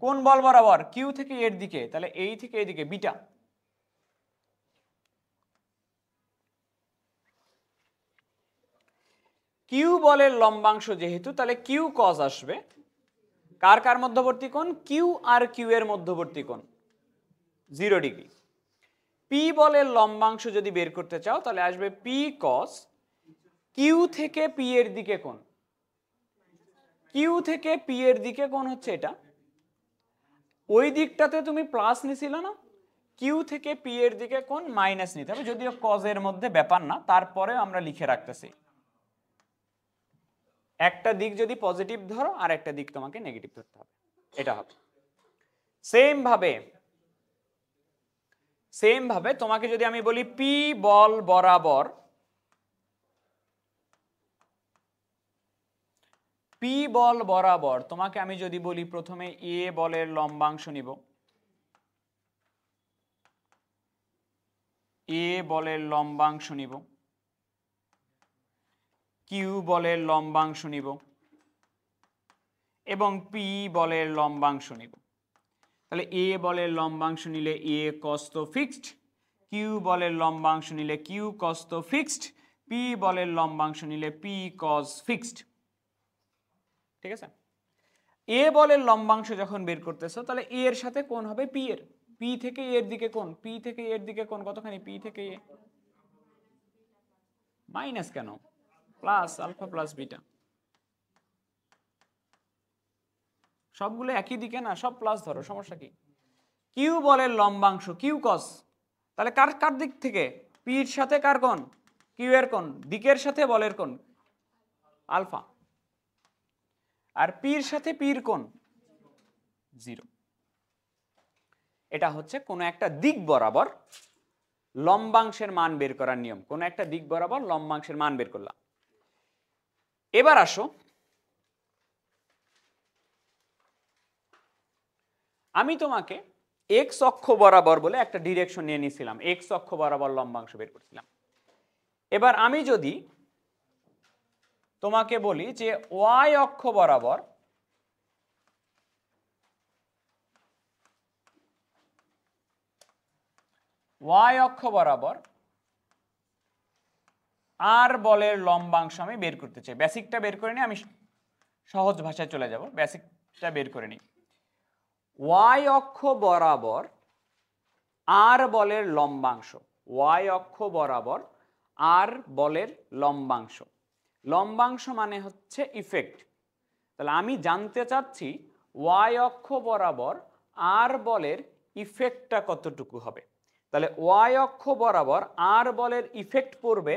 কোন বল বরাবর? কিউ থেকে এর দিকে, তাহলে এই থেকে এইদিকে বিটা। কিউ বলের লম্বাংশ যেহেতু, তাহলে কিউ কজ আসবে। কার কার মধ্যবর্তী কোণ? কিউ আর কিউ এর মধ্যবর্তী কোণ 0 ডিগ্রি। পি বলের লম্বাংশ যদি বের করতে চাও তাহলে আসবে পি কস, কিউ থেকে পি এর দিকে কোণ, কিউ থেকে পি এর দিকে কোণ হচ্ছে এটা। ওই দিকটাতে তুমি প্লাস নিছিল না, কিউ থেকে পি এর দিকে কোণ মাইনাস নিতে হবে, যদিও কজের মধ্যে ব্যাপার না, তারপরে আমরা লিখে রাখতেছি। একটা দিক যদি পজিটিভ ধরো আর একটা দিক তোমাকে নেগেটিভ ধরতে হবে, এটা হবে। সেম ভাবে তোমাকে যদি আমি বলি পি বল বরাবর, পি বল বরাবর তোমাকে আমি যদি বলি প্রথমে এ বলের লম্বাংশ নিব, এ বলের লম্বাংশ নিব, কিউ বলের লম্বাংশ নিব এবং পি বলের লম্বাংশ নিব। তাহলে এ বলের লম্বাংশ নিলে এ কস তো ফিক্সড, কিউ বলের লম্বাংশ নিলে কিউ কস তো ফিক্সড, পি বলের লম্বাংশ নিলে পি কস ফিক্সড। ঠিক আছে? এ বলের লম্বাংশ যখন বের করতেছো তাহলে এ এর সাথে কোণ হবে পি এর, পি থেকে এর দিকে কোণ, পি থেকে এর দিকে কোণ কতখানি, পি থেকে এ মাইনাস কেন, প্লাস আলফা প্লাস বিটা, সবগুলো একই দিকে না, সব প্লাস ধরো, সমস্যা কি। কিউ বলের লম্বাংশ কিউ কস, তাহলে কার কার দিক থেকে, পির সাথে কার কোণ, কিউ এর কোণ, দিকের সাথে বলের কোণ আলফা, আর পির সাথে পির কোণ 0। এটা হচ্ছে কোনো একটা দিক বরাবর লম্বাংশের মান বের করার নিয়ম, কোনো একটা দিক বরাবর লম্বাংশের মান বের করলাম। এবার আসো আমি তোমাকে এক্স অক্ষ বরাবর বলে একটা ডিরেকশন নিয়ে নিয়েছিলাম, এক্স অক্ষ বরাবর লম্বাংশ বের করছিলাম। এবার আমি যদি তোমাকে বলি যে ওয়াই অক্ষ বরাবর আর বলের লম্বাংশ আমি বের করতে চাই, বেসিকটা বের করে নিই, আমি সহজ ভাষায় চলে যাব, বেসিকটা বের করে নিই। ওয়াই অক্ষ বরাবর আর বলের লম্বাংশ, ওয়াই অক্ষ বরাবর আর বলের লম্বাংশ, লম্বাংশ মানে হচ্ছে ইফেক্ট। তাহলে আমি জানতে চাচ্ছি ওয়াই অক্ষ বরাবর আর বলের ইফেক্টটা কতটুকু হবে। তাহলে ওয়াই অক্ষ বরাবর আর বলের ইফেক্ট পড়বে,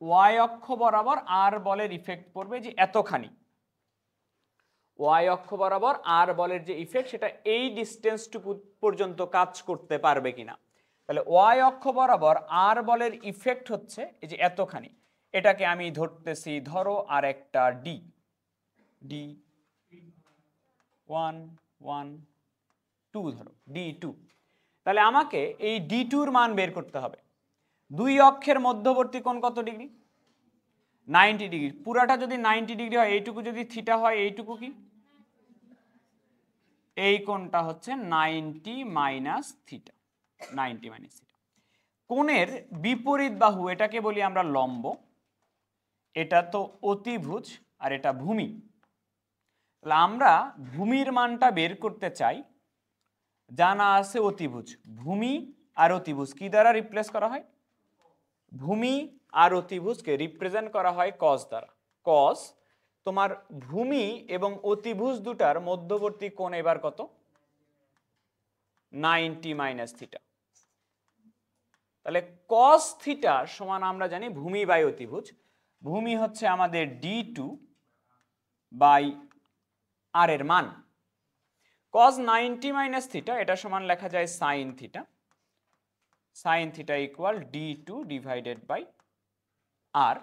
ওয়াই অক্ষ বরাবর আর বলের ইফেক্ট পড়বে যে এতখানি, ওয়াই অক্ষ বরাবর আর বলের যে ইফেক্ট সেটা এই ডিস্টেন্সটুকু পর্যন্ত কাজ করতে পারবে কিনা। তাহলে ওয়াই অক্ষ বরাবর আর বলের ইফেক্ট হচ্ছে এই যে এতখানি, এটাকে আমি ধরতেছি ধরো আর একটা ডি, ডি 1 1 2 ধরো D2। তাহলে আমাকে এই D2-র মান বের করতে হবে। দুই অক্ষের মধ্যবর্তী কোণ কত ডিগ্রি, 90 ডিগ্রি। পুরাটা যদি 90 ডিগ্রি হয়, এইটুকু যদি থিটা হয়, এইটুকু কি, এই কোণটা হচ্ছে 90 মাইনাস থিটা, 90 মাইনাস থিটা। কোণের বিপরীত বাহু এটাকে বলি আমরা লম্ব, এটা তো অতিভুজ আর এটা ভূমি। তাহলে আমরা ভূমির মানটা বের করতে চাই, জানা আছে অতিভুজ, ভূমি আর অতিভুজ কি দ্বারা রিপ্লেস করা হয়, ভূমি আর অতিভুজকে রিপ্রেজেন্ট করা হয় কস দ্বারা। কস তোমার ভূমি এবং অতিভুজ দুটার মধ্যবর্তী কোণ এবার কত, 90 মাইনাস থিটা। তাহলে কস থিটা সমান আমরা জানি ভূমি বাই অতিভুজ, ভূমি হচ্ছে আমাদের D2 বাই আর এর মান, cos 90 মাইনাস থিটা এটা সমান লেখা যায় sine theta, sine theta equal D2 divided by R.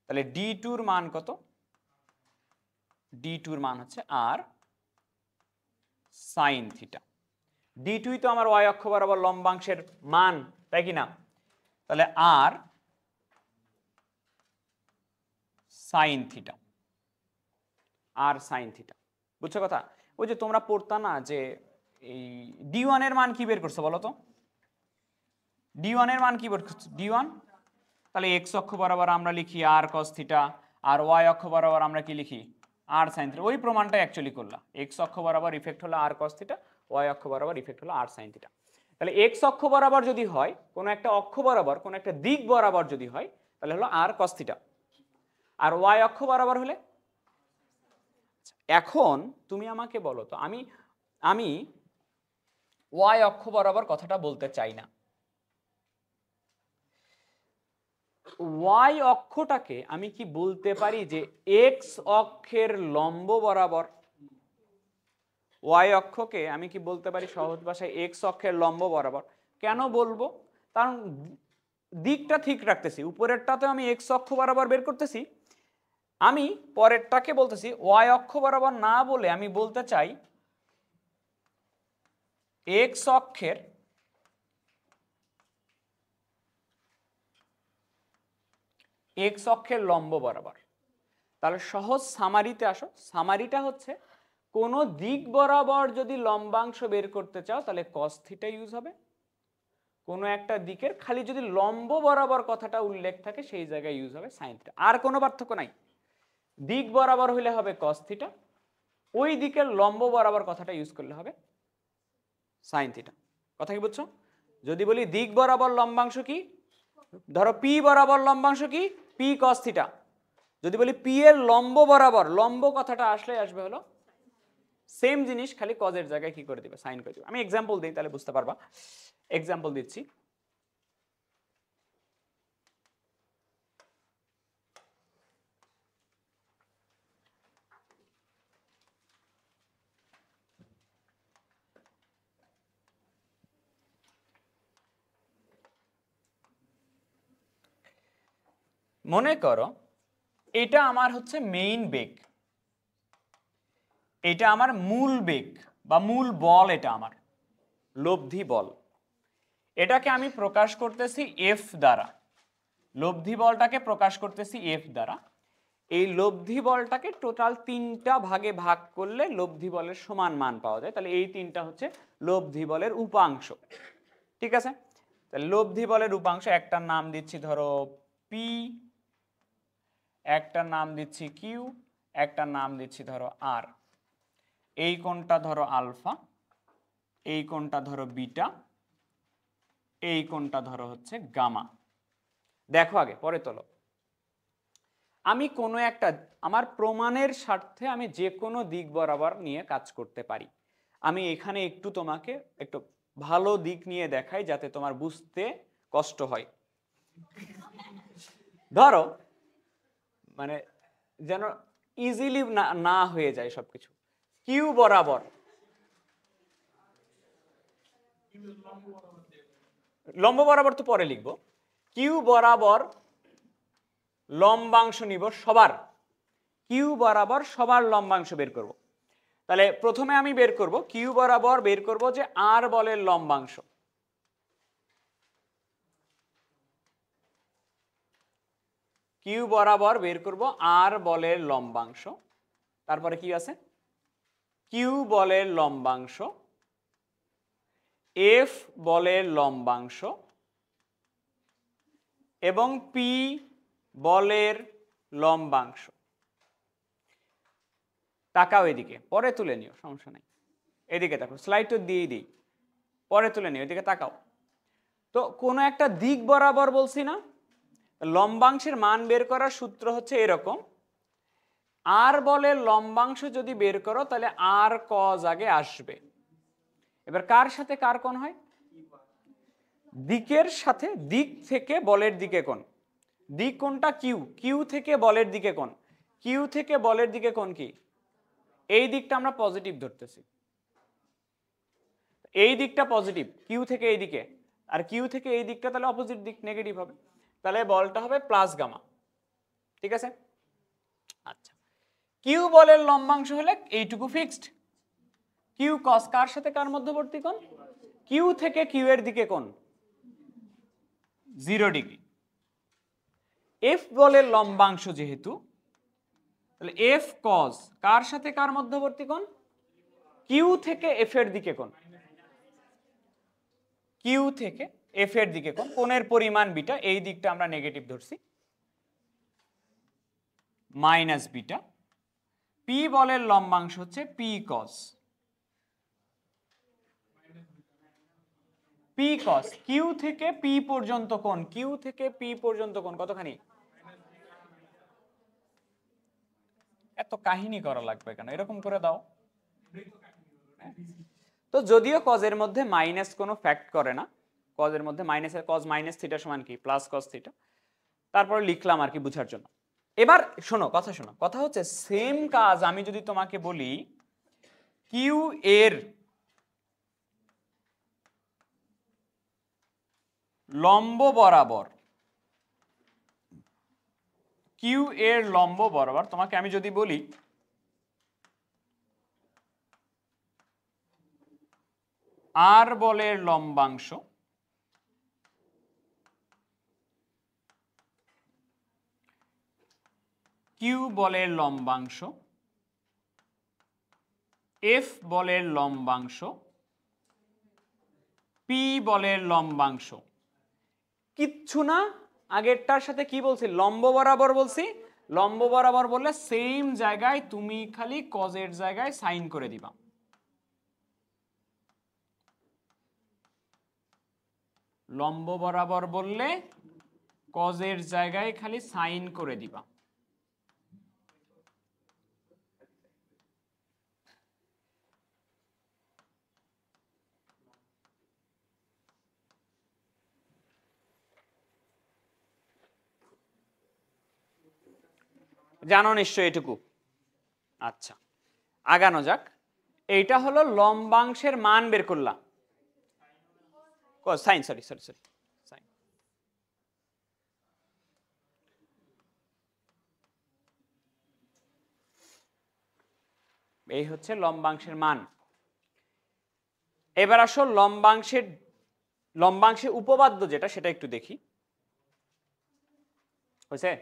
তাহলে D2-র মান কত, D2-র মান হচ্ছে আর সাইন থিটা। D2-ই তো আমার ওয়াই অক্ষ বরাবর লম্বাংশের মান, তাই কি না। তাহলে আর সাইন থিটা, আর সাইন থিটা, বুঝছো কথা। ওই যে তোমরা পড়তা না যে এই D1 এর মান কি বের করছো বলো তো, D1 এর মান কি বের করছো, D1, তাহলে এক্স অক্ষ বরাবর আমরা লিখি আর কস থিটা, আর ওয়াই অক্ষ বরাবর আমরা কি লিখি আর সাইন থিটা। ওই প্রমাণটা অ্যাকচুয়ালি করলাম, এক্স অক্ষ বরাবর ইফেক্ট হলো আর কস থিটা, ওয়াই অক্ষ বরাবর ইফেক্ট হলো আর সাইন থিটা। তাহলে এক্স অক্ষ বরাবর যদি হয়, কোনো একটা অক্ষ বরাবর, কোনো একটা দিক বরাবর যদি হয়, তাহলে হলো আর কস থিটা, আর ওয়াই অক্ষ বরাবর হলে। এখন তুমি আমাকে বলো তো, আমি ওয়াই অক্ষ বরাবর কথাটা বলতে চাই না, ওয়াই অক্ষটাকে আমি কি বলতে পারি যে এক্স অক্ষের লম্ব বরাবর, ওয়াই অক্ষকে আমি কি বলতে পারি সহজ ভাষায় এক্স অক্ষের লম্ব বরাবর। কেন বলবো, কারণ দিকটা ঠিক রাখতেছি, উপরেরটাতে আমি এক্স অক্ষ বরাবর বের করতেছি, আমি পরেরটাকে বলতেছি ওয়াই অক্ষ বরাবর না বলে আমি বলতে চাই এক্স অক্ষের লম্ব বরাবর। তাহলে সহজ সামারিতে আসো, সামারিটা হচ্ছে কোনো দিক বরাবর যদি লম্বাংশ বের করতে চাও তাহলে কস থিটা ইউজ হবে, কোনো একটা দিকের খালি যদি লম্ব বরাবর কথাটা উল্লেখ থাকে সেই জায়গায় ইউজ হবে সাইন থিটা, আর কোনো পার্থক্য নাই। দিক বরাবর হলে হবে কস থিটা, ওই দিকের লম্ব বরাবর কথাটা ইউজ করলে হবে সাইন থিটা। কথা কি বুঝছো? যদি বলি দিক বরাবর লম্বাংশ কি, ধরো পি বরাবর লম্বাংশ কি, পি কস থিটা। যদি বলি পি এর লম্ব বরাবর, লম্ব কথাটা আসবে হলো সেম জিনিস, খালি কজের জায়গায় কি করে দিবে, সাইন করে দিবে। আমি এক্সাম্পল দিই তাহলে বুঝতে পারবা। এক্সাম্পল দিচ্ছি। মনে করো এটা আমার হচ্ছে মেইন বেগ, এটা আমার মূল বেগ বা মূল বল, এটা আমার লব্ধি বল। এটাকে আমি প্রকাশ করতেছি এফ দ্বারা, লব্ধি বলটাকে প্রকাশ করতেছি এফ দ্বারা। এই লব্ধি বলটাকে টোটাল 3টা ভাগে ভাগ করলে লব্ধি বলের সমান মান পাওয়া যায়। তাহলে এই 3টা হচ্ছে লব্ধি বলের উপাংশ। ঠিক আছে, তাহলে লব্ধি বলের উপাংশ, একটার নাম দিচ্ছি ধরো পি, একটার নাম দিচ্ছি কিউ, একটার নাম দিচ্ছি ধরো আর। এই কোণটা ধরো আলফা, এই কোণটা ধরো বিটা, এই কোণটা ধরো হচ্ছে গামা। দেখো আগে, পরে তোলো। আমি কোনো একটা, আমার প্রমাণের স্বার্থে আমি যে কোনো দিক বরাবর নিয়ে কাজ করতে পারি। আমি এখানে একটু তোমাকে একটু ভালো দিক নিয়ে দেখাই যাতে তোমার বুঝতে কষ্ট হয়। ধরো মানে যেন ইজিলি না হয়ে যায় সবকিছু। কিউ বরাবর, লম্ব বরাবর তো পরে লিখবো। কিউ বরাবর লম্বাংশ নিব সবার, কিউ বরাবর সবার লম্বাংশ বের করব। তাহলে প্রথমে আমি বের করব কিউ বরাবর, বের করব যে আর বলের লম্বাংশ। কিউ বরাবর বের করব আর বলের লম্বাংশ। তারপরে কি আছে, কিউ বলের লম্বাংশ, এফ বলের লম্বাংশ এবং পি বলের লম্বাংশ। তাকাও এদিকে, পরে তুলে নিও, সমস্যা নাই। এদিকে দেখো, স্লাইড তো দিয়েই দিই, পরে তুলে নিও, এদিকে তাকাও। তো কোনো একটা দিক বরাবর বলছি না, লম্বাংশের মান বের করার সূত্র হচ্ছে এরকম। আর বলের লম্বাংশ যদি বের করো তাহলে আর কজ আগে আসবে। এবার কার সাথে কার কোণ হয়, দিকের সাথে, দিক থেকে বলের দিকে কোণ। দিক কোণটা কিউ, কিউ থেকে বলের দিকে কোণ, কিউ থেকে বলের দিকে কোণ কি, এই দিকটা আমরা পজিটিভ ধরতেছি, এই দিকটা পজিটিভ কিউ থেকে এই দিকে, আর কিউ থেকে এই দিকটা তাহলে অপোজিট দিক, নেগেটিভ হবে। তাহলে বলটা হবে প্লাস গামা। ঠিক আছে, আচ্ছা। কিউ বলের লম্বাংশ হলে এইটুকু ফিক্সড, কিউ কস কার সাথে কার মধ্যবর্তী কোণ, কিউ থেকে কিউ এর দিকে কোণ 0 ডিগ্রি। এফ বলের লম্বাংশ যেহেতু, তাহলে এফ কজ কার সাথে কার মধ্যবর্তী কোণ, কিউ থেকে এফ এর দিকে কোণ, কিউ থেকে এফ এর দিকে কোণ। কোণের পরিমাণ বিটা, এই দিকটা আমরা নেগেটিভ ধরছি, মাইনাস বিটা। পি বলের লম্বাংশ হচ্ছে পি কস, পি কস কিউ থেকে পি পর্যন্ত কোণ, কিউ থেকে পি পর্যন্ত কোণ কতখানি, এত কাহিনী করা লাগবে কেন, এরকম করে দাও। তো যদিও কজের মধ্যে মাইনাস কোনো ফ্যাক্ট করে না, কজের মধ্যে মাইনাসের, কজ মাইনাস থিটা সমান কি প্লাস কস থিটা, তারপর লিখলাম আর কি বোঝার জন্য। এবার শোনো, কথা শোনো, কথা হচ্ছে সেম কাজ আমি যদি তোমাকে বলি কিউ এর লম্ব বরাবর, কিউ এর লম্ব বরাবর তোমাকে আমি যদি বলি আর বলের লম্বাংশ কিউ বলের লম্বাংশ, এফ বলের লম্বাংশ, পি বলের লম্বাংশ, কিচ্ছু না, আগেরটার সাথে কি বলছি, লম্ব বরাবর বলছি। লম্ব বরাবর বললে সেম জায়গায় তুমি খালি কজের জায়গায় সাইন করে দিবা। লম্ব বরাবর বললে কজের জায়গায় খালি সাইন করে দিবা। জানো নিশ্চয় এটুকু। আচ্ছা, আগানো যাক। এইটা হলো লম্বাংশের মান বের করলাম। Sine, sorry sorry sorry, sine. এই হচ্ছে লম্বাংশের মান। এবার আসো লম্বাংশের উপপাদ্য যেটা, সেটা একটু দেখি। হয়েছে?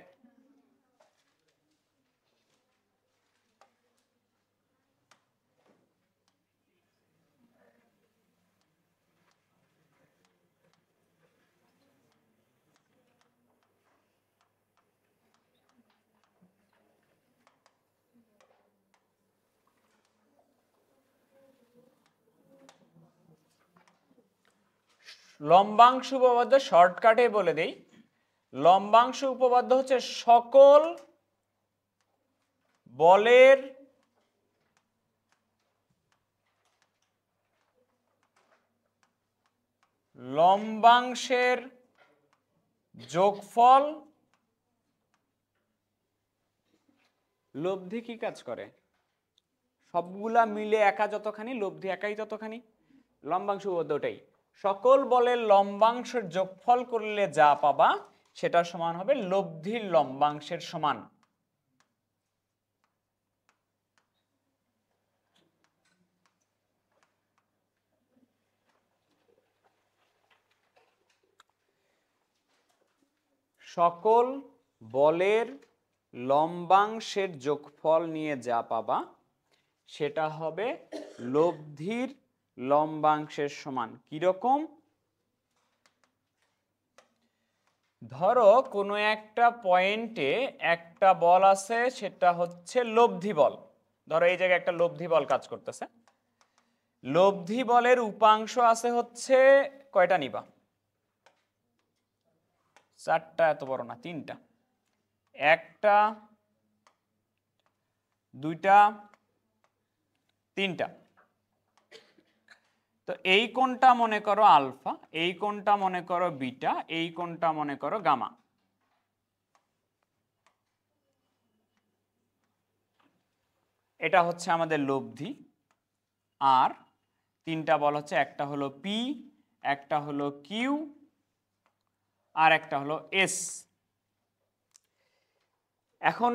লম্বাংশ উপপাদ্য শর্টকাটে বলে দেই। লম্বাংশ উপপাদ্য হচ্ছে সকল বলের লম্বাংশের যোগফল। লব্ধি কি কাজ করে? সবগুলা মিলে একা যতখানি, লব্ধি একাই ততখানি। লম্বাংশ উপপাদ্য ওটাই, সকল বলের লম্বাংশের যোগফল করলে যা পাবা সেটা সমান হবে লব্ধির লম্বাংশের সমান। সকল বলের লম্বাংশের যোগফল নিয়ে যা পাবা সেটা হবে লব্ধির লম্বাংশের সমান। কিরকম? ধরো কোনো একটা পয়েন্টে একটা বল আছে, সেটা হচ্ছে লব্ধি বল। ধরো এই জায়গায় একটা লব্ধি বল কাজ করতেছে। লব্ধি বলের উপাংশ আছে হচ্ছে কয়টা নিবা? চারটা, এত বড় না, তিনটা। একটা, দুইটা, তিনটা। তো এই কোণটা মনে করো আলফা, এই কোণটা মনে করো বিটা, এই কোণটা মনে করো গামা। এটা হচ্ছে আমাদের লব্ধি। আর তিনটা বল হচ্ছে, একটা হলো পি, একটা হলো কিউ, আর একটা হলো এস। এখন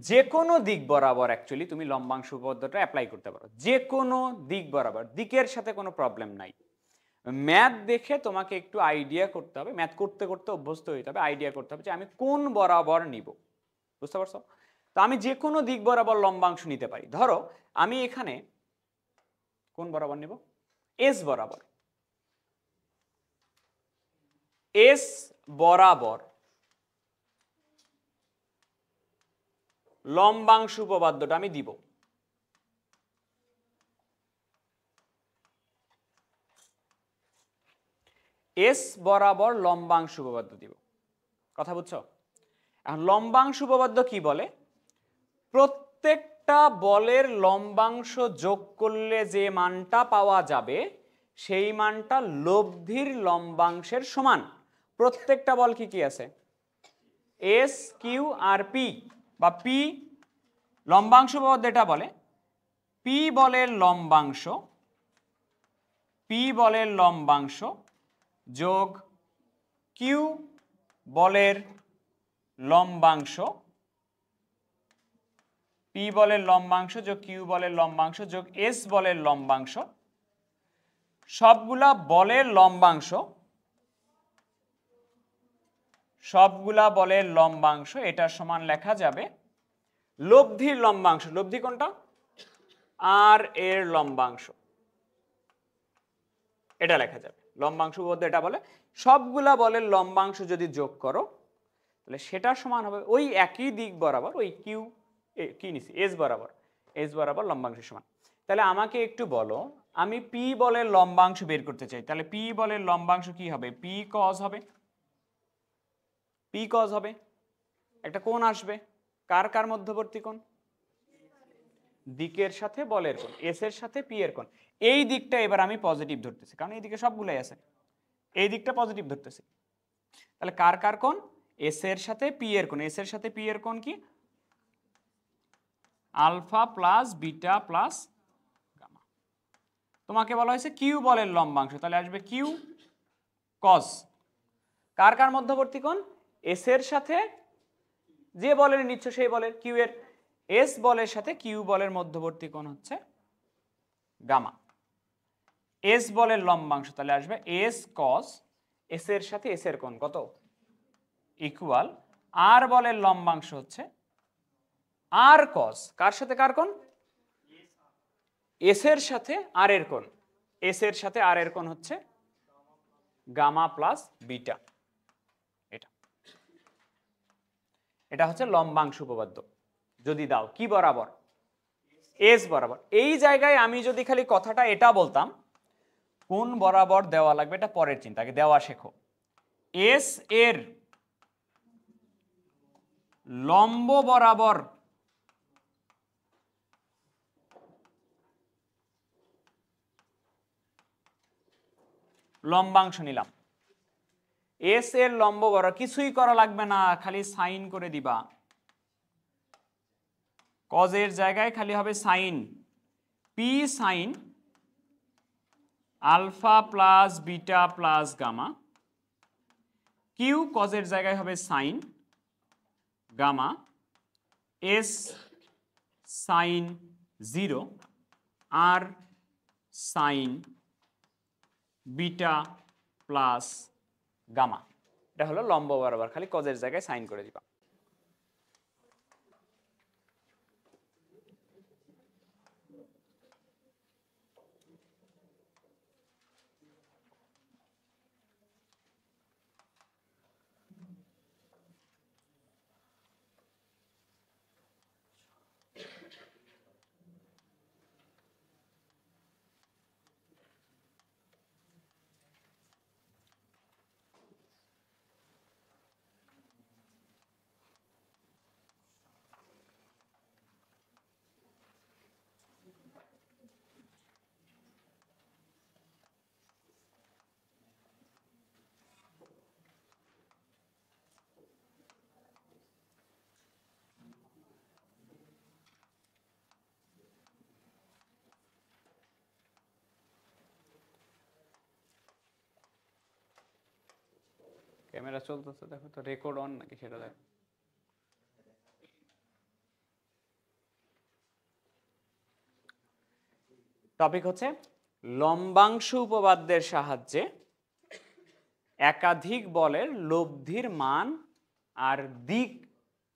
যে কোনো দিক বরাবর অ্যাকচুয়ালি তুমি লম্বাংশ উপপাদ্যটা অ্যাপ্লাই করতে পারো, যে কোনো দিক বরাবর, দিকের সাথে কোনো প্রবলেম নাই। ম্যাথ দেখে তোমাকে একটু আইডিয়া করতে হবে, ম্যাথ করতে করতে অভ্যস্ত হতে হবে, আইডিয়া করতে হবে যে আমি কোন বরাবর নিব। বুঝতে পারছো? তো আমি যে কোনো দিক বরাবর লম্বাংশ নিতে পারি। ধরো আমি এখানে কোন বরাবর নিব? এস বরাবর। এস বরাবর লম্বাংশ উপপাদ্যটা আমি দিব। এস বরাবর লম্বাংশ উপপাদ্য দিব। কথা বুঝছো? এখন লম্বাংশ উপপাদ্য কি বলে? প্রত্যেকটা বলের লম্বাংশ যোগ করলে যে মানটা পাওয়া যাবে সেই মানটা লব্ধির লম্বাংশের সমান। প্রত্যেকটা বল কি কি আছে? এস, কিউ আর পি, বা পি। লম্বাংশ উপপাদ্য এটা বলে পি বলের লম্বাংশ, পি বলের লম্বাংশ যোগ কিউ বলের লম্বাংশ, পি বলের লম্বাংশ যোগ কিউ বলের লম্বাংশ যোগ এস বলের লম্বাংশ, সবগুলা বলের লম্বাংশ, সবগুলা বলের লম্বাংশ, এটা সমান লেখা যাবে লব্ধির লম্বাংশ। লব্ধি কোনটা? আর এর লম্বাংশ। এটা লেখা যাবে লম্বাংশ উপপাদ্য। এটা বলে সবগুলা বলের লম্বাংশ যদি যোগ করো তাহলে সেটা সমান হবে ওই একই দিক বরাবর, ওই কিউ কি নিছি এস বরাবর, এস বরাবর লম্বাংশের সমান। তাহলে আমাকে একটু বলো আমি পি বলের লম্বাংশ বের করতে চাই, তাহলে পি বলের লম্বাংশ কি হবে? পি কজ হবে, পি কজ হবে। একটা কোণ আসবে, কার কার মধ্যবর্তী কোণ? দিকের সাথে বলের কোণ, এস এর সাথে পি এর কোণ। এই দিকটা এবার আমি পজিটিভ ধরতেছি, কারণ এই দিকে সবগুলাই আছে, এই দিকটা পজিটিভ ধরতেছি। তাহলে কার কার কোণ? এস এর সাথে পি এর কোণ। এস এর সাথে পি এর কোণ কি? Alpha plus beta plus gamma. তোমাকে বলা হয়েছে কিউ বলের লম্বাংশ, তাহলে আসবে কিউ কস। কার কার মধ্যবর্তী কোণ? এস এর সাথে যে বলের নিচ্ছ সেই বলের, কিউ এর, এস বলের সাথে কিউ বলের মধ্যবর্তী কোণ হচ্ছে গামা। এস বলের লম্বাংশ তাহলে আসবে এস কস, এস এর সাথে এস এর কোণ কত? ইকুয়াল আর বলের লম্বাংশ হচ্ছে আর কস। কার সাথে কার কোণ? এস এর সাথে আর এর কোণ। এস এর সাথে আর এর কোণ হচ্ছে গামা প্লাস বিটা। এটা এটা হচ্ছে লম্বাংশ উপপাদ্য। যদি দাও কি বরাবর? এস বরাবর। এই জায়গায় আমি যদি খালি কথাটা এটা বলতাম কোন বরাবর দেওয়া লাগবে এটা পরের চিন্তা, আগে দেওয়া শেখো। এস এর লম্ব বরাবর লম্বাংশ নিলাম। এস এর লম্ব বরাবর কিছুই করা লাগবে না, খালি সাইন করে দিবা। কজের জায়গায় খালি হবে sine, P sine alpha plus beta plus gamma. Q কজের জায়গায় হবে sine gamma, S sine 0 R sine beta plus gamma. এটা হলো লম্ব বরাবর, খালি কজের জায়গায় সাইন করে দিবা। ক্যামেরা চলতেছে দেখো তো, রেকর্ড অন নাকি সেটা দেখো। টপিক হচ্ছে লম্বাংশ উপপাদ্যের সাহায্যে একাধিক বলের লব্ধির মান আর দিক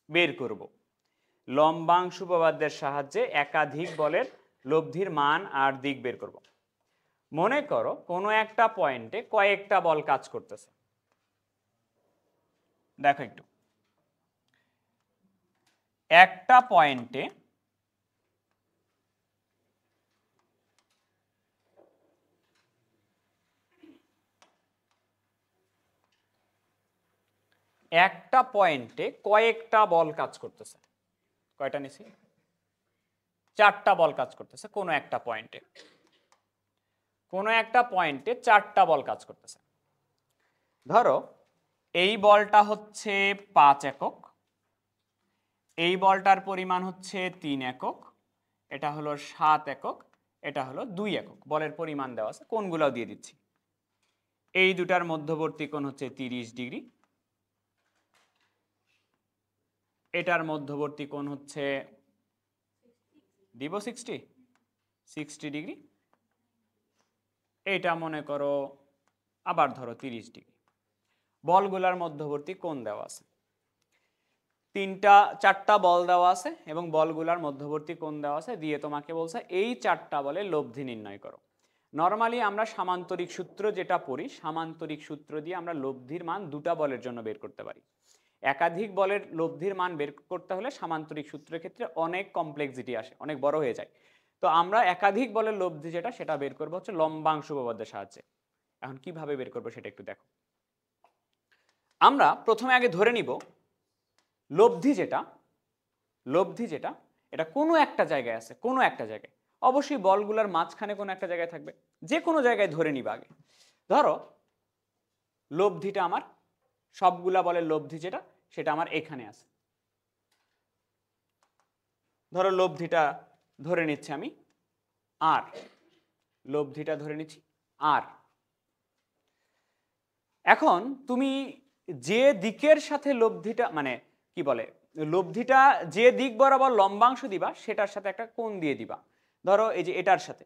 বের করব। লম্বাংশ উপপাদ্যের সাহায্যে একাধিক বলের লব্ধির মান আর দিক বের করব। মনে করো কোনো একটা পয়েন্টে কয়েকটা বল কাজ করতেছে। দেখো একটু, একটা পয়েন্টে কয়েকটা বল কাজ করতেছে। কয়টা নিছি? 4টা বল কাজ করতেছে কোনো একটা পয়েন্টে। কোনো একটা পয়েন্টে 4টা বল কাজ করতেছে। ধরো এই বলটা হচ্ছে 5 একক, এই বলটার পরিমাণ হচ্ছে 3 একক, এটা হলো 7 একক, এটা হলো 2 একক। বলের পরিমাণ দেওয়া আছে, কোণগুলোও দিয়ে দিচ্ছি। এই দুটার মধ্যবর্তী কোণ হচ্ছে 30 ডিগ্রি, এটার মধ্যবর্তী কোণ হচ্ছে দিব 60 ডিগ্রি, এইটা মনে করো আবার ধরো 30 ডিগ্রি। বলগুলার মধ্যবর্তী কোণ দেওয়া আছে, 4টা বল দেওয়া আছে এবং বলগুলার মধ্যবর্তী কোণ দেওয়া আছে, দিয়ে তোমাকে বলছে এই 4টা বলের লব্ধি নির্ণয় করো। নর্মালি আমরা সামান্তরিক সূত্র যেটা পড়ি, সামান্তরিক সূত্র দিয়ে আমরা লব্ধির মান 2টা বলের জন্য বের করতে পারি। একাধিক বলের লব্ধির মান বের করতে হলে সামান্তরিক সূত্রের ক্ষেত্রে অনেক কমপ্লেক্সিটি আসে, অনেক বড় হয়ে যায়। তো আমরা একাধিক বলের লব্ধি যেটা সেটা বের করবো হচ্ছে লম্বাংশ উপপাদ্যের সাহায্যে। এখন কিভাবে বের করবো সেটা একটু দেখো। আমরা প্রথমে আগে ধরে নিব লব্ধি যেটা এটা কোনো একটা জায়গায় আছে, কোনো একটা জায়গায়, অবশ্যই বলগুলোর মাঝখানে কোনো একটা জায়গায় থাকবে, যে কোনো জায়গায় ধরে নিবা আগে। ধরো লব্ধিটা আমার, সবগুলা বলের লব্ধি যেটা সেটা আমার এখানে আছে। ধরো লব্ধিটা ধরে নিচ্ছি আমি আর, লব্ধিটা ধরে নিচ্ছি আর। এখন তুমি যে দিকের সাথে লব্ধিটা মানে কি বলে লব্ধিটা যে দিক বরাবর লম্বাংশ দিবা সেটার সাথে একটা কোণ দিয়ে দিবা। ধরো এই যে এটার সাথে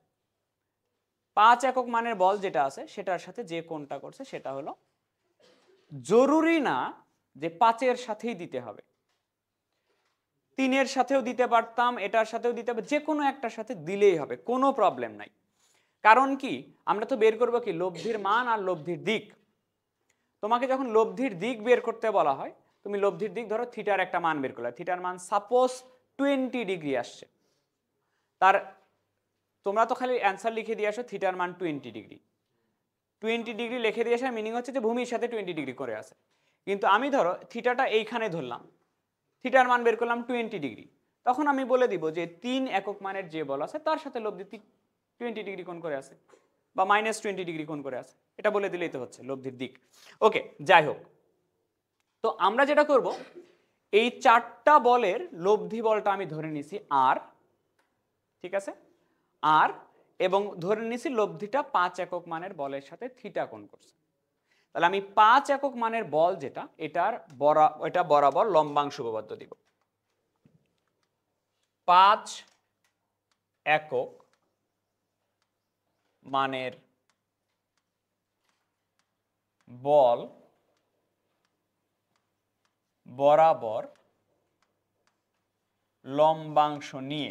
5 একক মানের বল যেটা আছে সেটার সাথে যে কোণটা করছে সেটা হলো, জরুরি না যে 5-এর সাথেই দিতে হবে, 3-এর সাথেও দিতে পারতাম, এটার সাথেও দিতে হবে, যে কোনো একটার সাথে দিলেই হবে, কোনো প্রবলেম নাই। কারণ কি, আমরা তো বের করবো কি লব্ধির মান আর লব্ধির দিক। তোমাকে যখন লব্ধির দিক বের করতে বলা হয়, তুমি লব্ধির দিক ধরো থিটার একটা মান বের করলে, থিটার মান সাপোজ 20 ডিগ্রি আসছে, তার তোমরা তো খালি অ্যান্সার লিখে দিয়ে আসো থিটার মান 20 ডিগ্রি, 20 ডিগ্রি লিখে দিয়ে আসার মিনিং হচ্ছে যে ভূমির সাথে 20 ডিগ্রি করে আছে। কিন্তু আমি ধরো থিটাটা এইখানে ধরলাম, থিটার মান বের করলাম 20 ডিগ্রি, তখন আমি বলে দিব যে 3 একক মানের যে বল আছে তার সাথে লব্ধি 20 ডিগ্রি কোণ করে আছে বা -20 ডিগ্রি কোণ করে আছে, এটা বলে দিলেই তো হচ্ছে লব্ধির দিক। ওকে, যাই হোক, তো আমরা যেটা করব, এই 4টা বলের লব্ধি বলটা আমি ধরে নিছি আর, ঠিক আছে, আর, এবং ধরে নিছি লব্ধিটা 5 একক মানের বলের সাথে থিটা কোণ করছে। তাহলে আমি 5 একক মানের বল যেটা এটা বরাবর লম্বাংশ উপপাদ্য দিব। 5 একক মানের বল বরাবর লম্বাংশ নিয়ে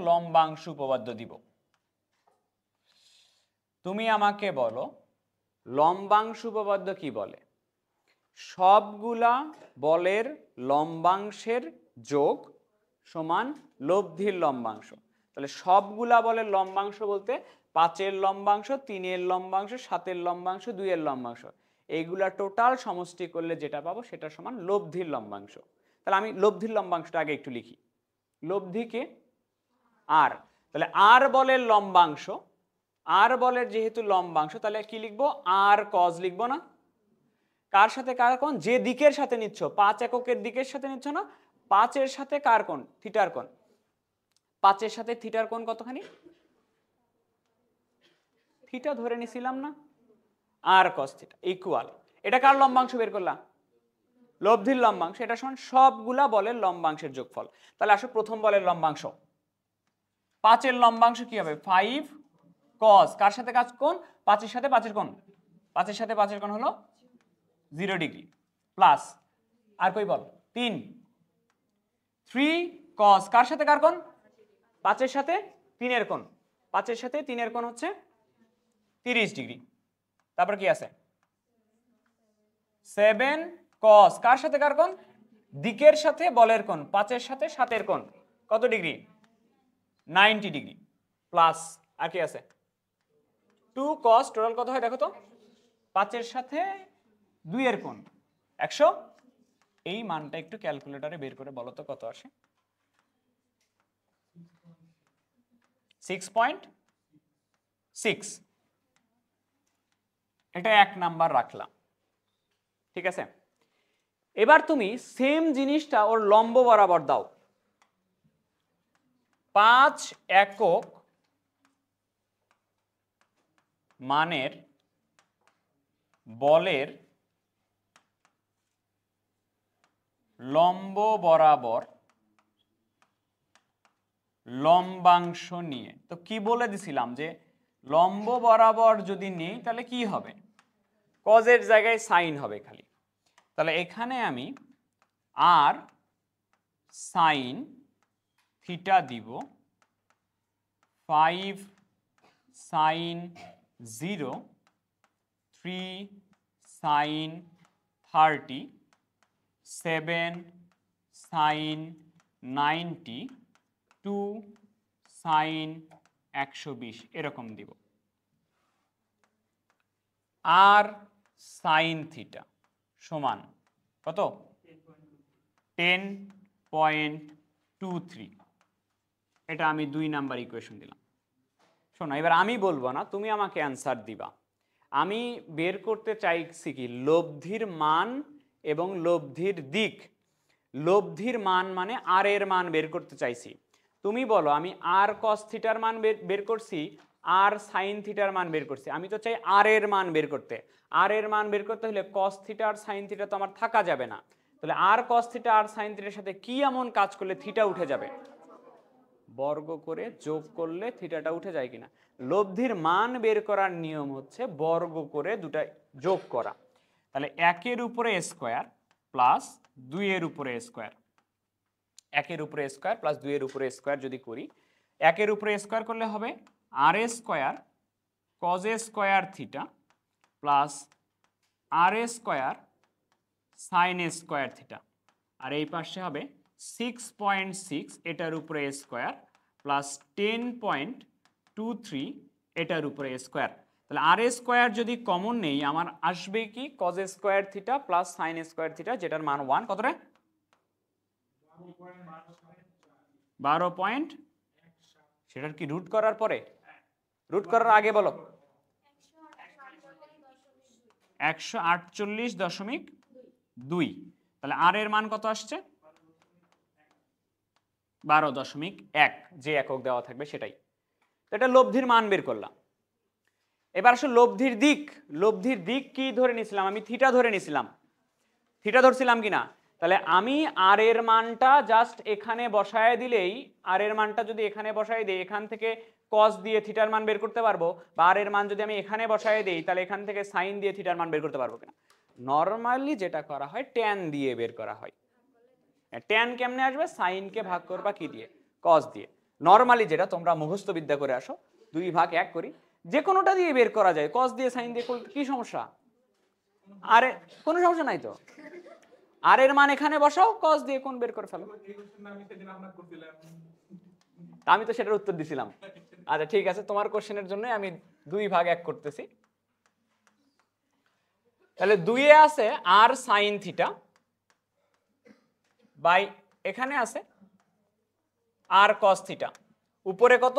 লম্বাংশ উপপাদ্য দিব। তুমি আমাকে বলো লম্বাংশ উপপাদ্য কি বলে? সবগুলা বলের লম্বাংশের যোগ সমান লব্ধির লম্বাংশ। তাহলে সবগুলা বলের লম্বাংশ বলতে 5-এর লম্বাংশ, 3-এর লম্বাংশ, 7-এর লম্বাংশ, 2-এর লম্বাংশ, এইগুলা টোটাল সমষ্টি করলে যেটা পাবো সেটা সমান লব্ধির লম্বাংশ। তাহলে আমি লব্ধির লম্বাংশটা আগে একটু লিখি। লব্ধিকে আর, তাহলে আর বলের লম্বাংশ, আর বলের যেহেতু লম্বাংশ তাহলে কি লিখবো, আর কজ লিখবো না? কার সাথে কার কোণ? যে দিকের সাথে নিচ্ছ, 5 এককের দিকের সাথে নিচ্ছ না, 5-এর সাথে কার কোণ? থিটার কোণ। 5-এর সাথে থিটার কোণ কতখানি? থিটা ধরে নিছিলাম না, আর কস থিটা ইকুয়াল, এটা কার লম্বাংশ বের করলাম? লব্ধির লম্বাংশ। এটা সমান সবগুলা বলের লম্বাংশের যোগফল। তাহলে আসো প্রথম বলের লম্বাংশ, 5-এর লম্বাংশ কি হবে? 5 cos, কার সাথে কাজ কোণ? 5-এর সাথে 5-এর কোণ, 5-এর সাথে 5-এর কোণ হলো 0 ডিগ্রি, প্লাস আর কই বল 3 cos, কার সাথে কার কোণ? 5-এর সাথে 3-এর কোণ, 5-এর সাথে 3-এর কোণ হচ্ছে 30 ডিগ্রি। তারপর কি আছে? 7 cos, কার সাথে কার কোণ? দিকের সাথে বলের কোণ, 5-এর সাথে 7-এর কোণ কত ডিগ্রি? 90 ডিগ্রি, প্লাস আর কি আছে? 2 cos, টোটাল কত হয় দেখো তো? 5-এর সাথে 2-এর কোণ 100। এই মানটা একটু ক্যালকুলেটরে বের করে বলো তো কত আসে? 6.6। এটা 1 নাম্বার রাখলাম, ঠিক আছে। এবার তুমি সেম জিনিসটা ওর লম্ব বরাবর দাও। 5 একক মানের বলের লম্ব বরাবর লম্বাংশ নিয়ে, তো কি বলে দিছিলাম যে লম্ব বরাবর যদি নিই তাহলে কি হবে? কজের জায়গায় সাইন হবে খালি। তাহলে এখানে আমি আর সাইন থিটা দিব, 5 সাইন 0, 3 সাইন 30, 7 সাইন 90, 2 sin 120 এরকম দিব। আর sin থিটা সমান কত? 10.23। এটা আমি 2 নাম্বার ইকুয়েশন দিলাম। শোনো, এবার আমি বলবো না, তুমি আমাকে অ্যান্সার দিবা। আমি বের করতে চাইছি কি লব্ধির মান এবং লব্ধির দিক। লব্ধির মান মানে আর এর মান বের করতে চাইছি। তুমি বলো আমি আর কস থিটার মান বের করছি, আর সাইন থিটার মান বের করছি। আমি তো চাই আর এর মান বের করতে। আর এর মান বের করতে হলে কস থিটা আর সাইন থিটা তো আমার থাকা যাবে না। তাহলে আর কস থিটা আর সাইন থিটার সাথে কি এমন কাজ করলে থিটা উঠে যাবে? বর্গ করে যোগ করলে থিটাটা উঠে যায় কিনা। লব্ধির মান বের করার নিয়ম হচ্ছে বর্গ করে দুটা যোগ করা। তাহলে 1 এর উপরে স্কয়ার প্লাস 2 এর উপরে স্কয়ার, 1 এর উপরে স্কয়ার প্লাস 2 এর উপরে স্কয়ার যদি করি, 1 এর উপরে স্কয়ার করলে হবে R square cos square theta plus R square sine square theta. আর এই পাশে হবে 6.6 এটার উপরে স্কয়ার প্লাস 10.23 এটার উপরে স্কয়ার। তাহলে আর স্কয়ার যদি কমন নেই আমার আসবে কি cause square theta plus sign square theta, যেটার মান 1 কত রে? 12. সেটার কি রুট করার পরে? রুট করার আগে বলো। 148.2। তাহলে আর এর মান কত আসছে? 12.1, যে একক দেওয়া থাকবে সেটাই। এটা লব্ধির মান বের করলাম। এবার আসলে লব্ধির দিক। লব্ধির দিক কি ধরে নিয়েছিলাম? আমি থিটা ধরে নিয়েছিলাম। থিটা ধরছিলাম কিনা? তাহলে আমি আর এর মানটা জাস্ট এখানে বসায় দিলেই, আর এর মানটা যদি এখানে বসায় দিই, এখান থেকে কস দিয়ে থিটার মান বের করতে পারবো। বা আর এর মান যদি আমি এখানে বসায় দিই, তাহলে এখান থেকে সাইন দিয়ে থিটার মান বের করতে পারবো কিনা। নর্মালি যেটা করা হয় ট্যান দিয়ে বের করা হয়। ট্যান কেমনে আসবে? সাইনকে ভাগ করবা কি দিয়ে? কস দিয়ে। নর্মালি যেটা তোমরা মুখস্থ বিদ্যা করে আসো, 2 ভাগ 1 করি, যে কোনোটা দিয়ে বের করা যায়। কস দিয়ে সাইন দিয়ে করলে কি সমস্যা? আরে কোনো সমস্যা নাই তো। আর এর মান এখানে বসাও, কস দিয়ে কোন বের করে ফেলো। আমি তো সেটার উত্তর দিছিলাম। আচ্ছা ঠিক আছে, তোমার কোশ্চেনের জন্য আমি 2 ভাগ 1 করতেছি। তাহলে 2 এ আছে আর সাইন থিটা বাই এখানে আছে আর কস থিটা। উপরে কত?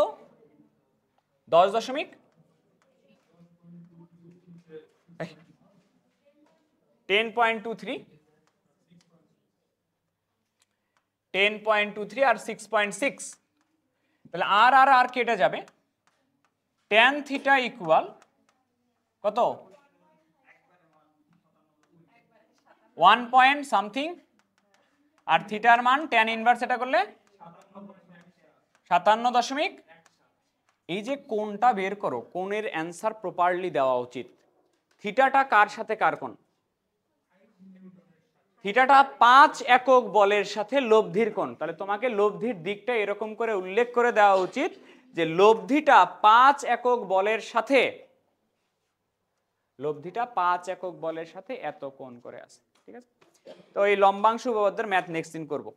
10.10.23 10.23 আর 6.6। তাহলে আর আর আর কেটে যাবে। ট্যান থিটা ইকুয়াল কত? 1 পয়েন্ট সামথিং। আর থিটার মান ট্যান ইনভার্স এটা করলে 57. এই যে কোণটা বের করো, কোণের অ্যান্সার প্রপারলি দেওয়া উচিত। থিটাটা কার সাথে কার কোণ? থিটাটা 5 একক বলের সাথে লব্ধির কোণ। তাহলে তোমাকে লব্ধির দিকটা এরকম করে উল্লেখ করে দেওয়া উচিত যে লব্ধিটা 5 একক বলের সাথে, লব্ধিটা 5 একক বলের সাথে এত কোণ করে আছে। ঠিক আছে, তো এই লম্বাংশ উপপাদ্যের ম্যাথ নেক্সট দিন করব।